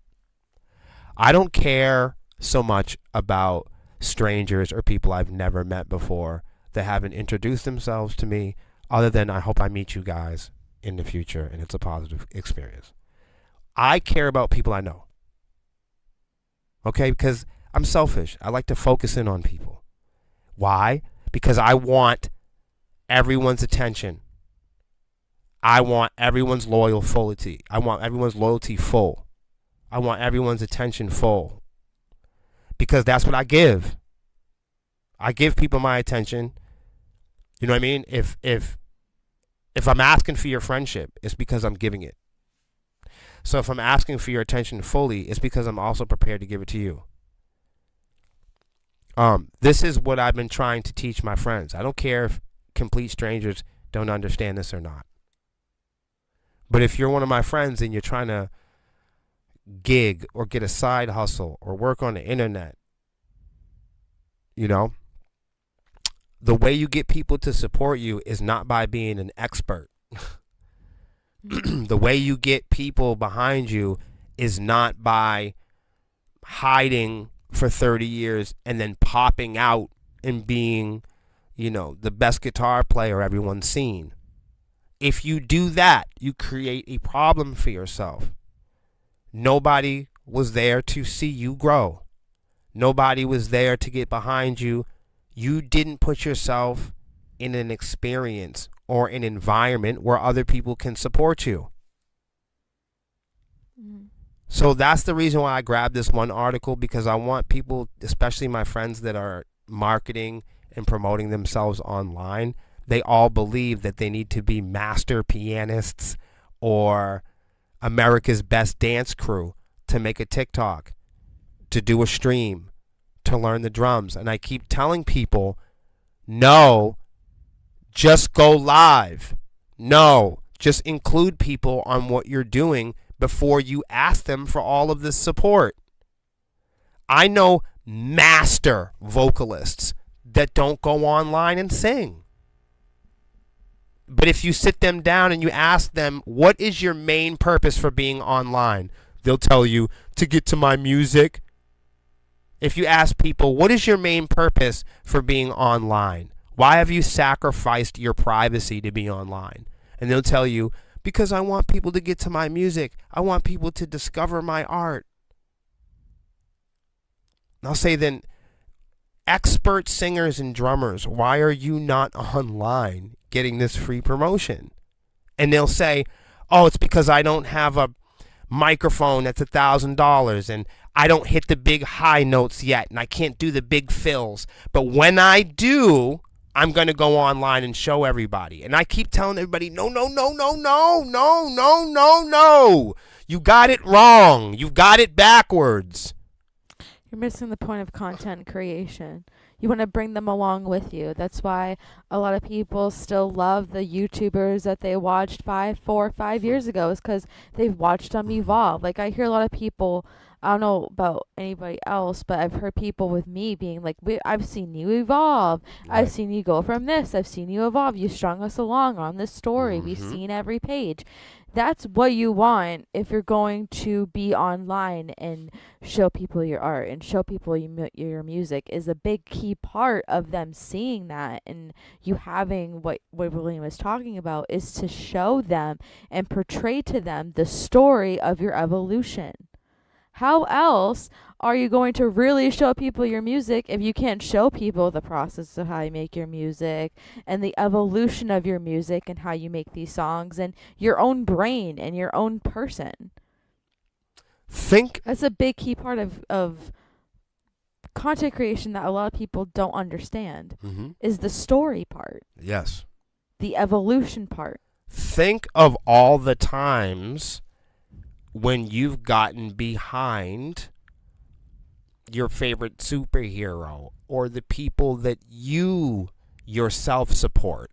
I don't care so much about strangers or people I've never met before that haven't introduced themselves to me, other than I hope I meet you guys in the future and it's a positive experience. I care about people I know. Okay? Because I'm selfish. I like to focus in on people. Why? Because I want everyone's attention. I want everyone's loyalty. I want everyone's loyalty full. I want everyone's attention full. Because that's what I give. I give people my attention. You know what I mean? If I'm asking for your friendship, it's because I'm giving it. So if I'm asking for your attention fully, it's because I'm also prepared to give it to you. This is what I've been trying to teach my friends. I don't care if complete strangers don't understand this or not. But if you're one of my friends and you're trying to gig or get a side hustle or work on the internet, you know, the way you get people to support you is not by being an expert. The way you get people behind you is not by hiding for 30 years and then popping out and being, you know, the best guitar player everyone's seen. If you do that, you create a problem for yourself. Nobody was there to see you grow. Nobody was there to get behind you. You didn't put yourself in an experience or an environment where other people can support you. Mm-hmm. So that's the reason why I grabbed this one article, because I want people, especially my friends that are marketing and promoting themselves online, they all believe that they need to be master pianists or America's Best Dance Crew to make a TikTok, to do a stream, to learn the drums. And I keep telling people, no, just go live. No, just include people on what you're doing before you ask them for all of this support. I know master vocalists that don't go online and sing. But if you sit them down and you ask them, what is your main purpose for being online? They'll tell you, to get to my music. If you ask people, what is your main purpose for being online? Why have you sacrificed your privacy to be online? And they'll tell you, because I want people to get to my music. I want people to discover my art. And I'll say then, expert singers and drummers, why are you not online getting this free promotion? And they'll say, Oh, it's because I don't have a microphone that's $1,000 and I don't hit the big high notes yet and I can't do the big fills. But when I do, I'm going to go online and show everybody. And I keep telling everybody, no, no, no, no, no, no, no, no, no. You got it wrong. You got it backwards. You're missing the point of content creation. You want to bring them along with you. That's why a lot of people still love the YouTubers that they watched 5 years ago, is because they've watched them evolve. Like, I hear a lot of people, I don't know about anybody else, but I've heard people with me being like, I've seen you evolve. Right. I've seen you go from this. I've seen you evolve. You strung us along on this story. We've Mhm. seen every page. That's what you want if you're going to be online and show people your art and show people your music. Is a big key part of them seeing that, and you having what William was talking about is to show them and portray to them the story of your evolution. How else are you going to really show people your music if you can't show people the process of how you make your music and the evolution of your music and how you make these songs and your own brain and your own person? That's a big key part of content creation that a lot of people don't understand, is the story part. Yes. The evolution part. Think of all the times when you've gotten behind your favorite superhero or the people that you yourself support.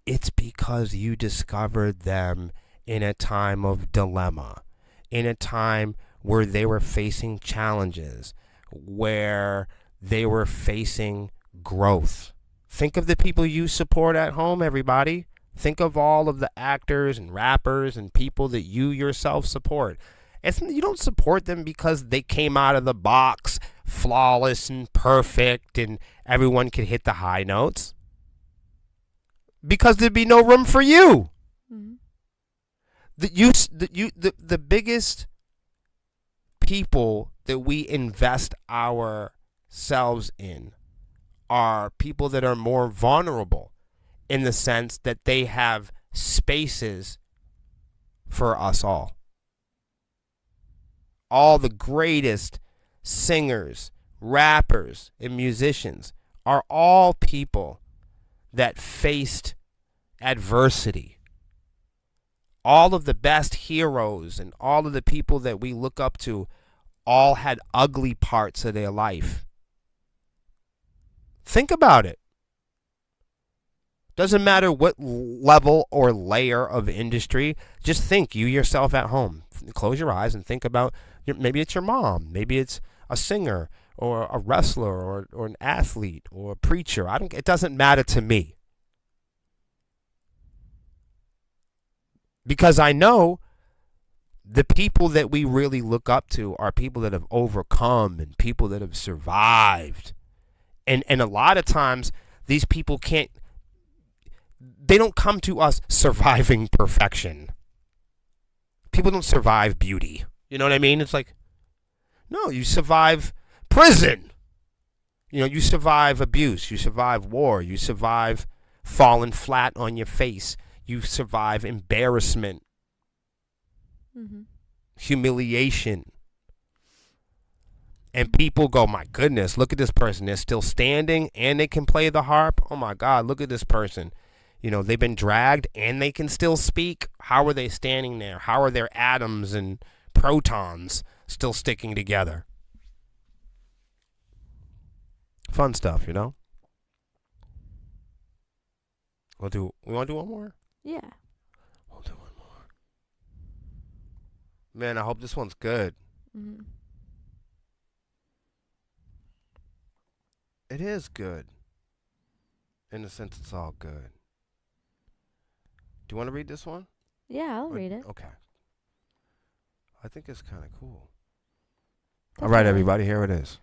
It's because you discovered them in a time of dilemma, in a time where they were facing challenges, where they were facing growth. Think of the people you support at home, everybody. Think of all of the actors and rappers and people that you yourself support. And you don't support them because they came out of the box flawless and perfect and everyone could hit the high notes. Because there'd be no room for you. Mm-hmm. The biggest people that we invest ourselves in are people that are more vulnerable, in the sense that they have spaces for us all. All the greatest singers, rappers, and musicians are all people that faced adversity. All of the best heroes and all of the people that we look up to all had ugly parts of their life. Think about it. Doesn't matter what level or layer of industry. Just think, you yourself at home. Close your eyes and think about, maybe it's your mom. Maybe it's a singer or a wrestler or an athlete or a preacher. It doesn't matter to me. Because I know the people that we really look up to are people that have overcome and people that have survived. And a lot of times these people they don't come to us surviving perfection. People don't survive beauty. You know what I mean? It's like, no, you survive prison. You survive abuse. You survive war. You survive falling flat on your face. You survive embarrassment, humiliation. And people go, my goodness, look at this person. They're still standing and they can play the harp. Oh my God, look at this person. They've been dragged and they can still speak. How are they standing there? How are their atoms and protons still sticking together? Fun stuff, We want to do one more? Yeah. We'll do one more. Man, I hope this one's good. Mm-hmm. It is good. In a sense, it's all good. Do you want to read this one? Yeah, I'll read it. Okay. I think it's kind of cool. All right, everybody, here it is.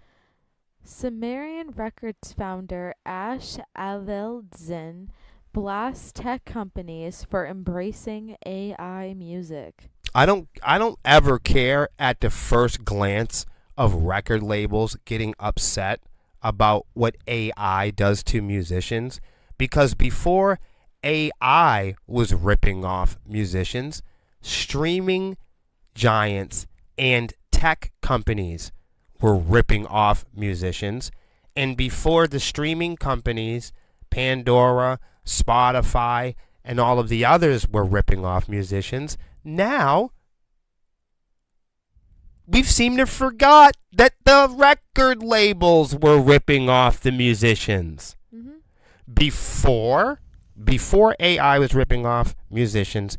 Sumerian Records founder Ash Aleldzin blasts tech companies for embracing AI music. I don't ever care at the first glance of record labels getting upset about what AI does to musicians, because before AI was ripping off musicians, streaming giants and tech companies were ripping off musicians. And before the streaming companies, Pandora, Spotify, and all of the others were ripping off musicians, now we've seemed to forgot that the record labels were ripping off the musicians. Mm-hmm. Before AI was ripping off musicians,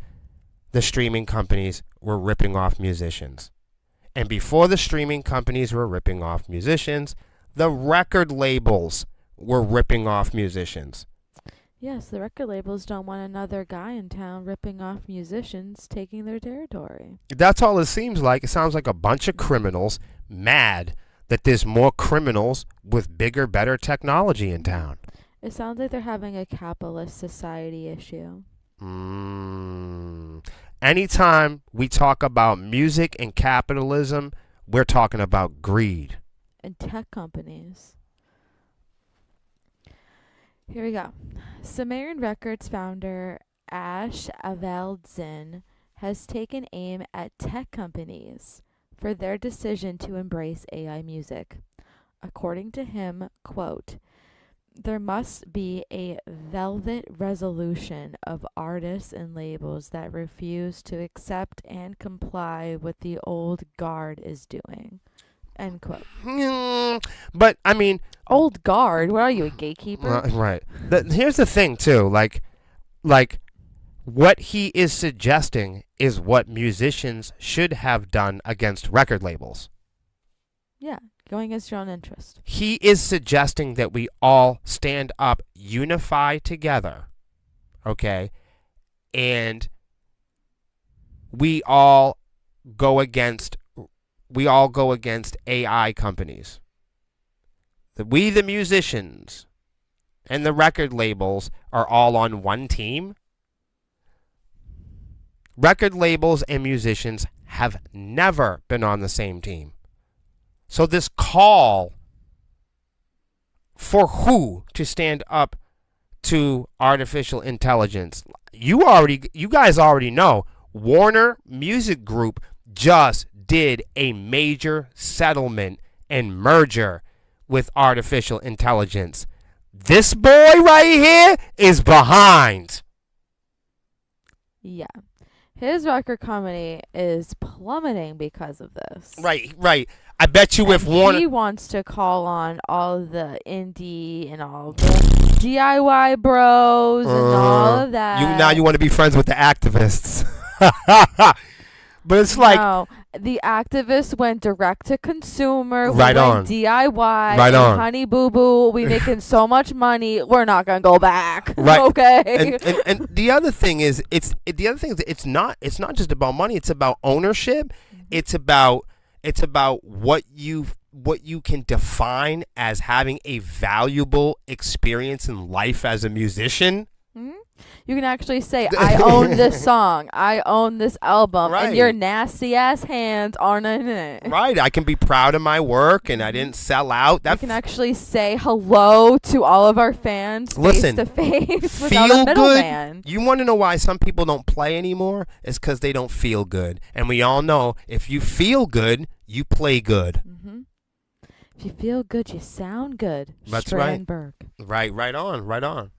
the streaming companies were ripping off musicians. And before the streaming companies were ripping off musicians, the record labels were ripping off musicians. Yes, the record labels don't want another guy in town ripping off musicians, taking their territory. That's all it seems like. It sounds like a bunch of criminals mad that there's more criminals with bigger, better technology in town. It sounds like they're having a capitalist society issue. Anytime we talk about music and capitalism, we're talking about greed. And tech companies. Here we go. Sumerian Records founder Ash Avaldsen has taken aim at tech companies for their decision to embrace AI music. According to him, quote, there must be a velvet resolution of artists and labels that refuse to accept and comply with the old guard is doing. End quote. But, I mean... Old guard? What are you, a gatekeeper? Right. Here's the thing, too. Like, what he is suggesting is what musicians should have done against record labels. Yeah, going against your own interest. He is suggesting that we all stand up, unify together, okay? And we all go against AI companies. We, the musicians, and the record labels are all on one team. Record labels and musicians have never been on the same team. So this call for who to stand up to artificial intelligence, you guys already know, Warner Music Group just did a major settlement and merger with artificial intelligence. This boy right here is behind. Yeah. His record company is plummeting because of this. Right. I bet you if Warner... He wants to call on all the indie and all the DIY bros and all of that. Now you want to be friends with the activists. But it's like... No, the activists went direct to consumer. Right we on. went DIY. Right on. Honey boo boo, we making so much money. We're not gonna go back. Right. Okay. And the other thing is, it's not just about money. It's about ownership. Mm-hmm. It's about what you can define as having a valuable experience in life as a musician. Mm-hmm. You can actually say, I own this song, I own this album, Right. and your nasty ass hands aren't in it. Right. I can be proud of my work, and I didn't sell out. You can actually say hello to all of our fans face to face without a middleman. You want to know why some people don't play anymore? It's because they don't feel good. And we all know if you feel good, you play good. Mm-hmm. If you feel good, you sound good. That's Strandberg. right. Right on.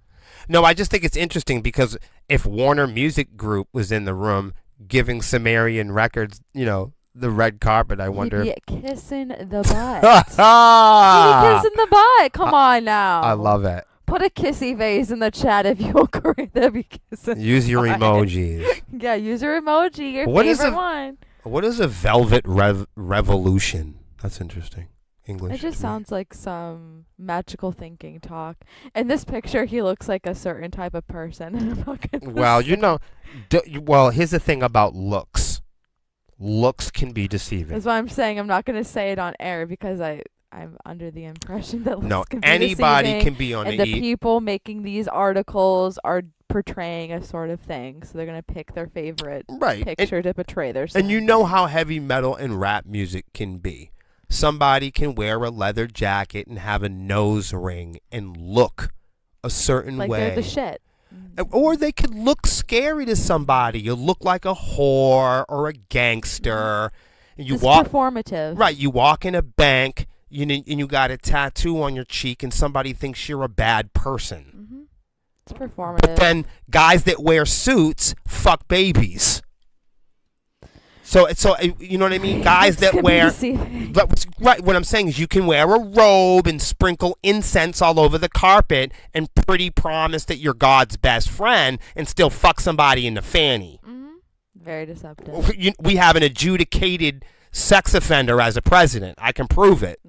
No, I just think it's interesting because if Warner Music Group was in the room giving Sumerian Records, the red carpet, I wonder. He'd be kissing the butt. He'd be kissing the butt. Come on now. I love it. Put a kissy face in the chat if you agree. That'd be kissing. Use your emojis. Yeah, use your emoji. Your What favorite is one. What is a velvet revolution? That's interesting. English. It just sounds like some magical thinking talk. In this picture, he looks like a certain type of person. Well, here's the thing about looks. Looks can be deceiving. That's why I'm saying I'm not going to say it on air because I'm under the impression that looks can be anybody deceiving, can be on and the people making these articles are portraying a sort of thing, so they're going to pick their favorite picture to portray their. And you know how heavy metal and rap music can be. Somebody can wear a leather jacket and have a nose ring and look a certain like way. they're the shit. Or they could look scary to somebody. You look like a whore or a gangster. You It's walk performative. right. You walk in a bank, and you got a tattoo on your cheek, and somebody thinks you're a bad person. It's performative. But then guys that wear suits fuck babies. So you know what I mean? Guys This that could be wear deceiving. right. What I'm saying is you can wear a robe and sprinkle incense all over the carpet and pretty promise that you're God's best friend and still fuck somebody in the fanny. Very deceptive. We have an adjudicated sex offender as a president. I can prove it.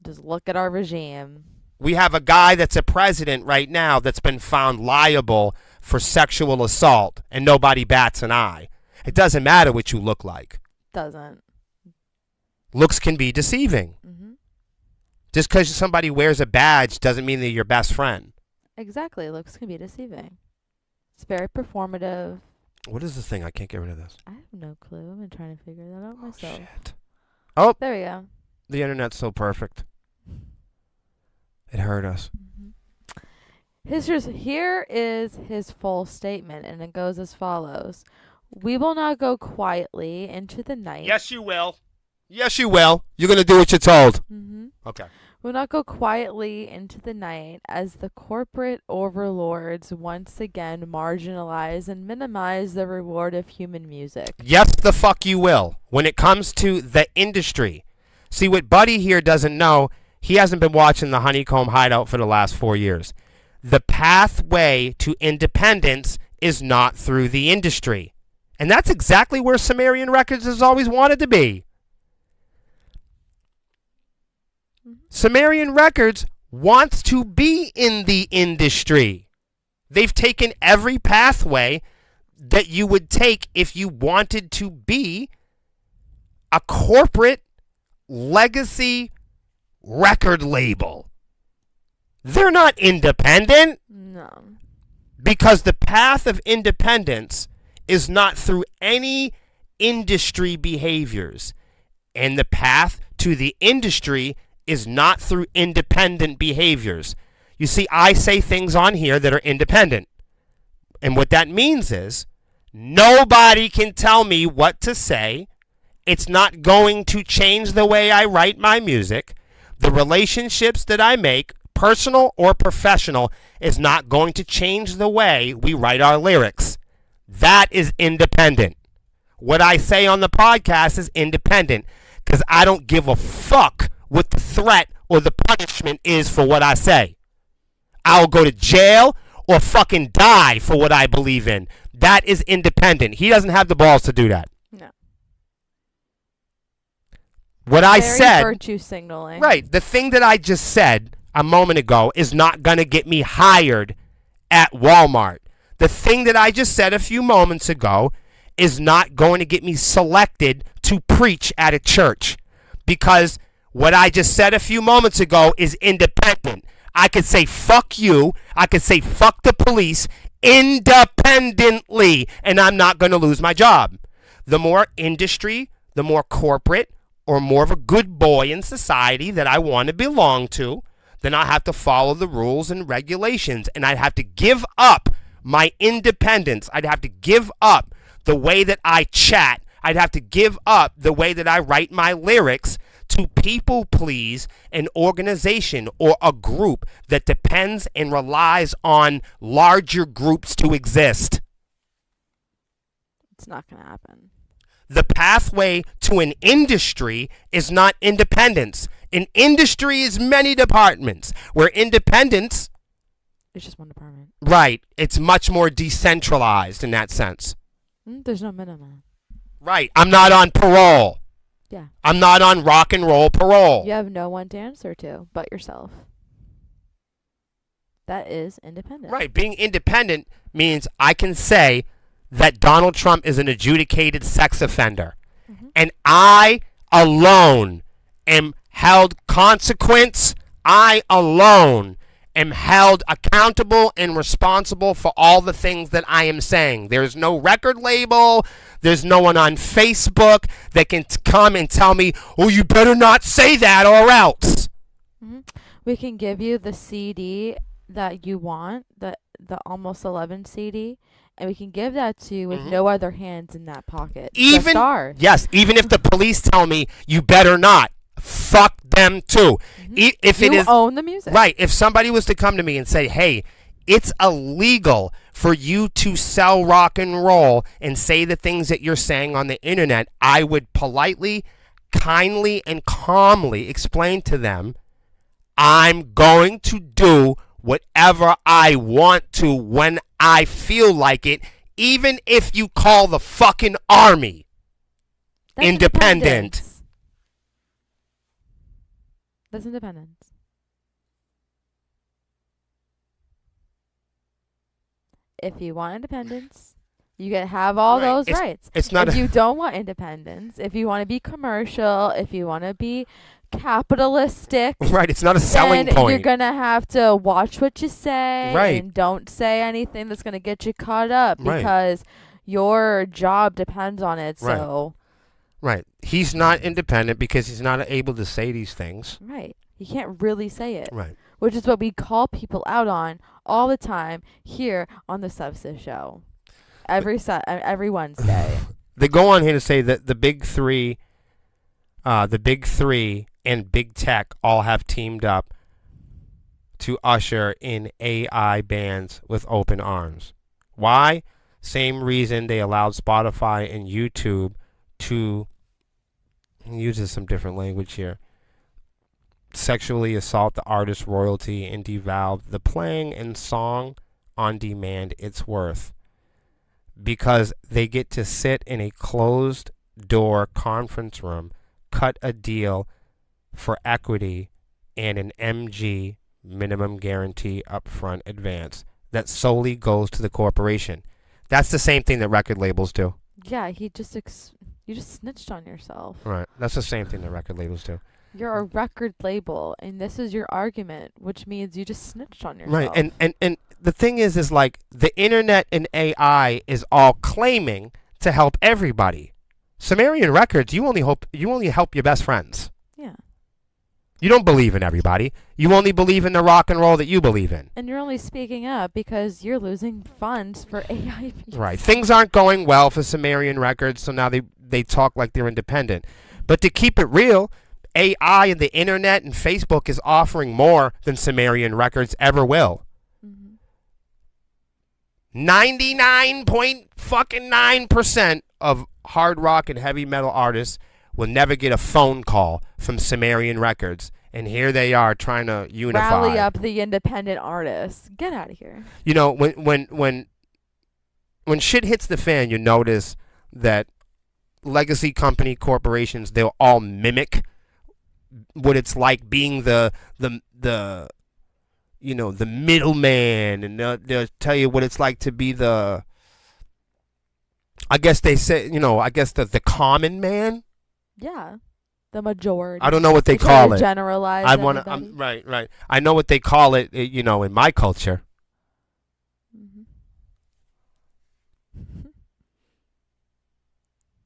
Just look at our regime. We have a guy that's a president right now that's been found liable for sexual assault, and nobody bats an eye. It doesn't matter what you look like. Doesn't. Looks can be deceiving. Just because somebody wears a badge doesn't mean they're your best friend. Exactly. Looks can be deceiving. It's very performative. What is this thing? I can't get rid of this. I have no clue. I've been trying to figure that out myself. Shit. Oh, There we go. the internet's so perfect. It hurt us. Here is his full statement, and it goes as follows. We will not go quietly into the night. Yes, you will. Yes, you will. You're going to do what you're told. Okay. We will not go quietly into the night as the corporate overlords once again marginalize and minimize the reward of human music. Yes, the fuck you will. When it comes to the industry. See, what Buddy here doesn't know, he hasn't been watching the Honeycomb Hideout for the last 4 years. The pathway to independence is not through the industry. And that's exactly where Sumerian Records has always wanted to be. Sumerian Records wants to be in the industry. They've taken every pathway that you would take if you wanted to be a corporate legacy record label. They're not independent. No. Because the path of independence is not through any industry behaviors. And the path to the industry is not through independent behaviors. You see, I say things on here that are independent. And what that means is nobody can tell me what to say. It's not going to change the way I write my music. The relationships that I make, personal or professional, is not going to change the way we write our lyrics. That is independent. What I say on the podcast is independent because I don't give a fuck what the threat or the punishment is for what I say. I'll go to jail or fucking die for what I believe in. That is independent. He doesn't have the balls to do that. No. What I Very said, virtue signaling. right, the thing that I just said a moment ago is not going to get me hired at Walmart. The thing that I just said a few moments ago is not going to get me selected to preach at a church, because what I just said a few moments ago is independent. I could say fuck you, I could say fuck the police independently, and I'm not going to lose my job. The more industry, the more corporate, or more of a good boy in society that I want to belong to, then I have to follow the rules and regulations, and I'd have to give up my independence. I'd have to give up the way that I chat. I'd have to give up the way that I write my lyrics to people please an organization or a group that depends and relies on larger groups to exist. It's not going to happen. The pathway to an industry is not independence. An industry is many departments, where independence, It's just one department. right, it's much more decentralized in that sense. There's no minimum. Right, I'm not on parole. Yeah. I'm not on rock and roll parole. You have no one to answer to but yourself. That is independent. Right, being independent means I can say that Donald Trump is an adjudicated sex offender. And I alone am held consequence. I alone am held accountable and responsible for all the things that I am saying. There's no record label. There's no one on Facebook that can come and tell me, oh, you better not say that or else. We can give you the CD that you want, the Almost 11 CD, and we can give that to you with Mhm. no other hands in that pocket. Even Just ours. yes, even if the police tell me you better not, fuck them too. If it You is own the music. right, if somebody was to come to me and say, "Hey, it's illegal for you to sell rock and roll and say the things that you're saying on the internet," I would politely, kindly, and calmly explain to them, I'm going to do whatever I want to when I feel like it, even if you call the fucking army. That's Independent. independence. That's independence. If you want independence, you can have all Right. those rights. It's not If a, you don't want independence, if you want to be commercial, if you want to be capitalistic, right. It's not a selling then point. you're gonna have to watch what you say Right. and don't say anything that's gonna get you caught up Right. because your job depends on it. Right. So Right. He's not independent because he's not able to say these things. right, you can't really say it, Right. which is what we call people out on all the time here on the Sepsiss Show. Every Wednesday. They go on here to say that the big three and big tech all have teamed up to usher in AI bans with open arms. Why? Same reason they allowed Spotify and YouTube to uses some different language here. Sexually assault the artist's royalty and devalue the playing and song on demand it's worth. Because they get to sit in a closed door conference room, cut a deal for equity and an MG minimum guarantee upfront advance that solely goes to the corporation. That's the same thing that record labels do. Yeah, you just snitched on yourself. Right. That's the same thing that record labels do. You're a record label, and this is your argument, which means you just snitched on yourself. Right. And the thing is like the internet and AI is all claiming to help everybody. Sumerian Records, you only help your best friends. Yeah. You don't believe in everybody. You only believe in the rock and roll that you believe in. And you're only speaking up because you're losing funds for AI. Right. Things aren't going well for Sumerian Records, so now they talk like they're independent. But to keep it real, AI and the internet and Facebook is offering more than Sumerian Records ever will. 99.9% of hard rock and heavy metal artists will never get a phone call from Sumerian Records, and here they are trying to unify. Rally up the independent artists. Get out of here. You know, when shit hits the fan, you notice that legacy company corporations, they'll all mimic what it's like being the middleman, and they'll tell you what it's like to be the, I guess they say, the common man. Yeah. The majority. I don't know what they call it. Generalize everybody. Right. I know what they call it, in my culture.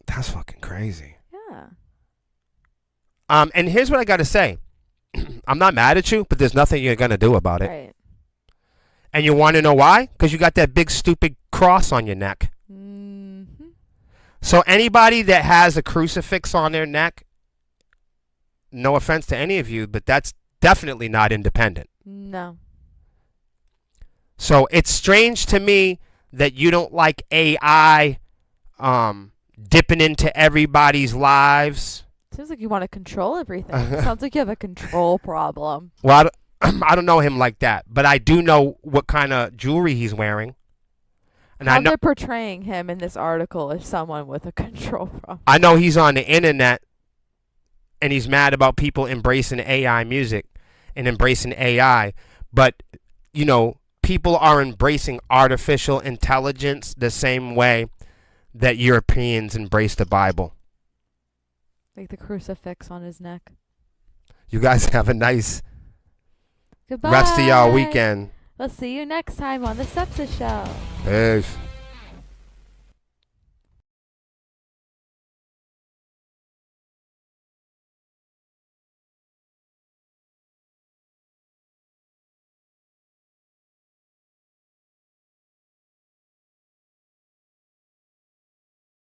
That's fucking crazy. Yeah. And here's what I got to say. I'm not mad at you, but there's nothing you're going to do about it. Right. And you want to know why? Because you got that big stupid cross on your neck. So anybody that has a crucifix on their neck, no offense to any of you, but that's definitely not independent. No. So it's strange to me that you don't like AI dipping into everybody's lives. Seems like you want to control everything. Sounds like you have a control problem. Well, I don't know him like that, but I do know what kind of jewelry he's wearing. And How I know they're portraying him in this article as someone with a control problem. I know he's on the internet, and he's mad about people embracing AI music and embracing AI. But, people are embracing artificial intelligence the same way that Europeans embrace the Bible. Like the crucifix on his neck. You guys have a nice Goodbye. rest of y'all weekend. We'll see you next time on the Sepsiss Show. Peace.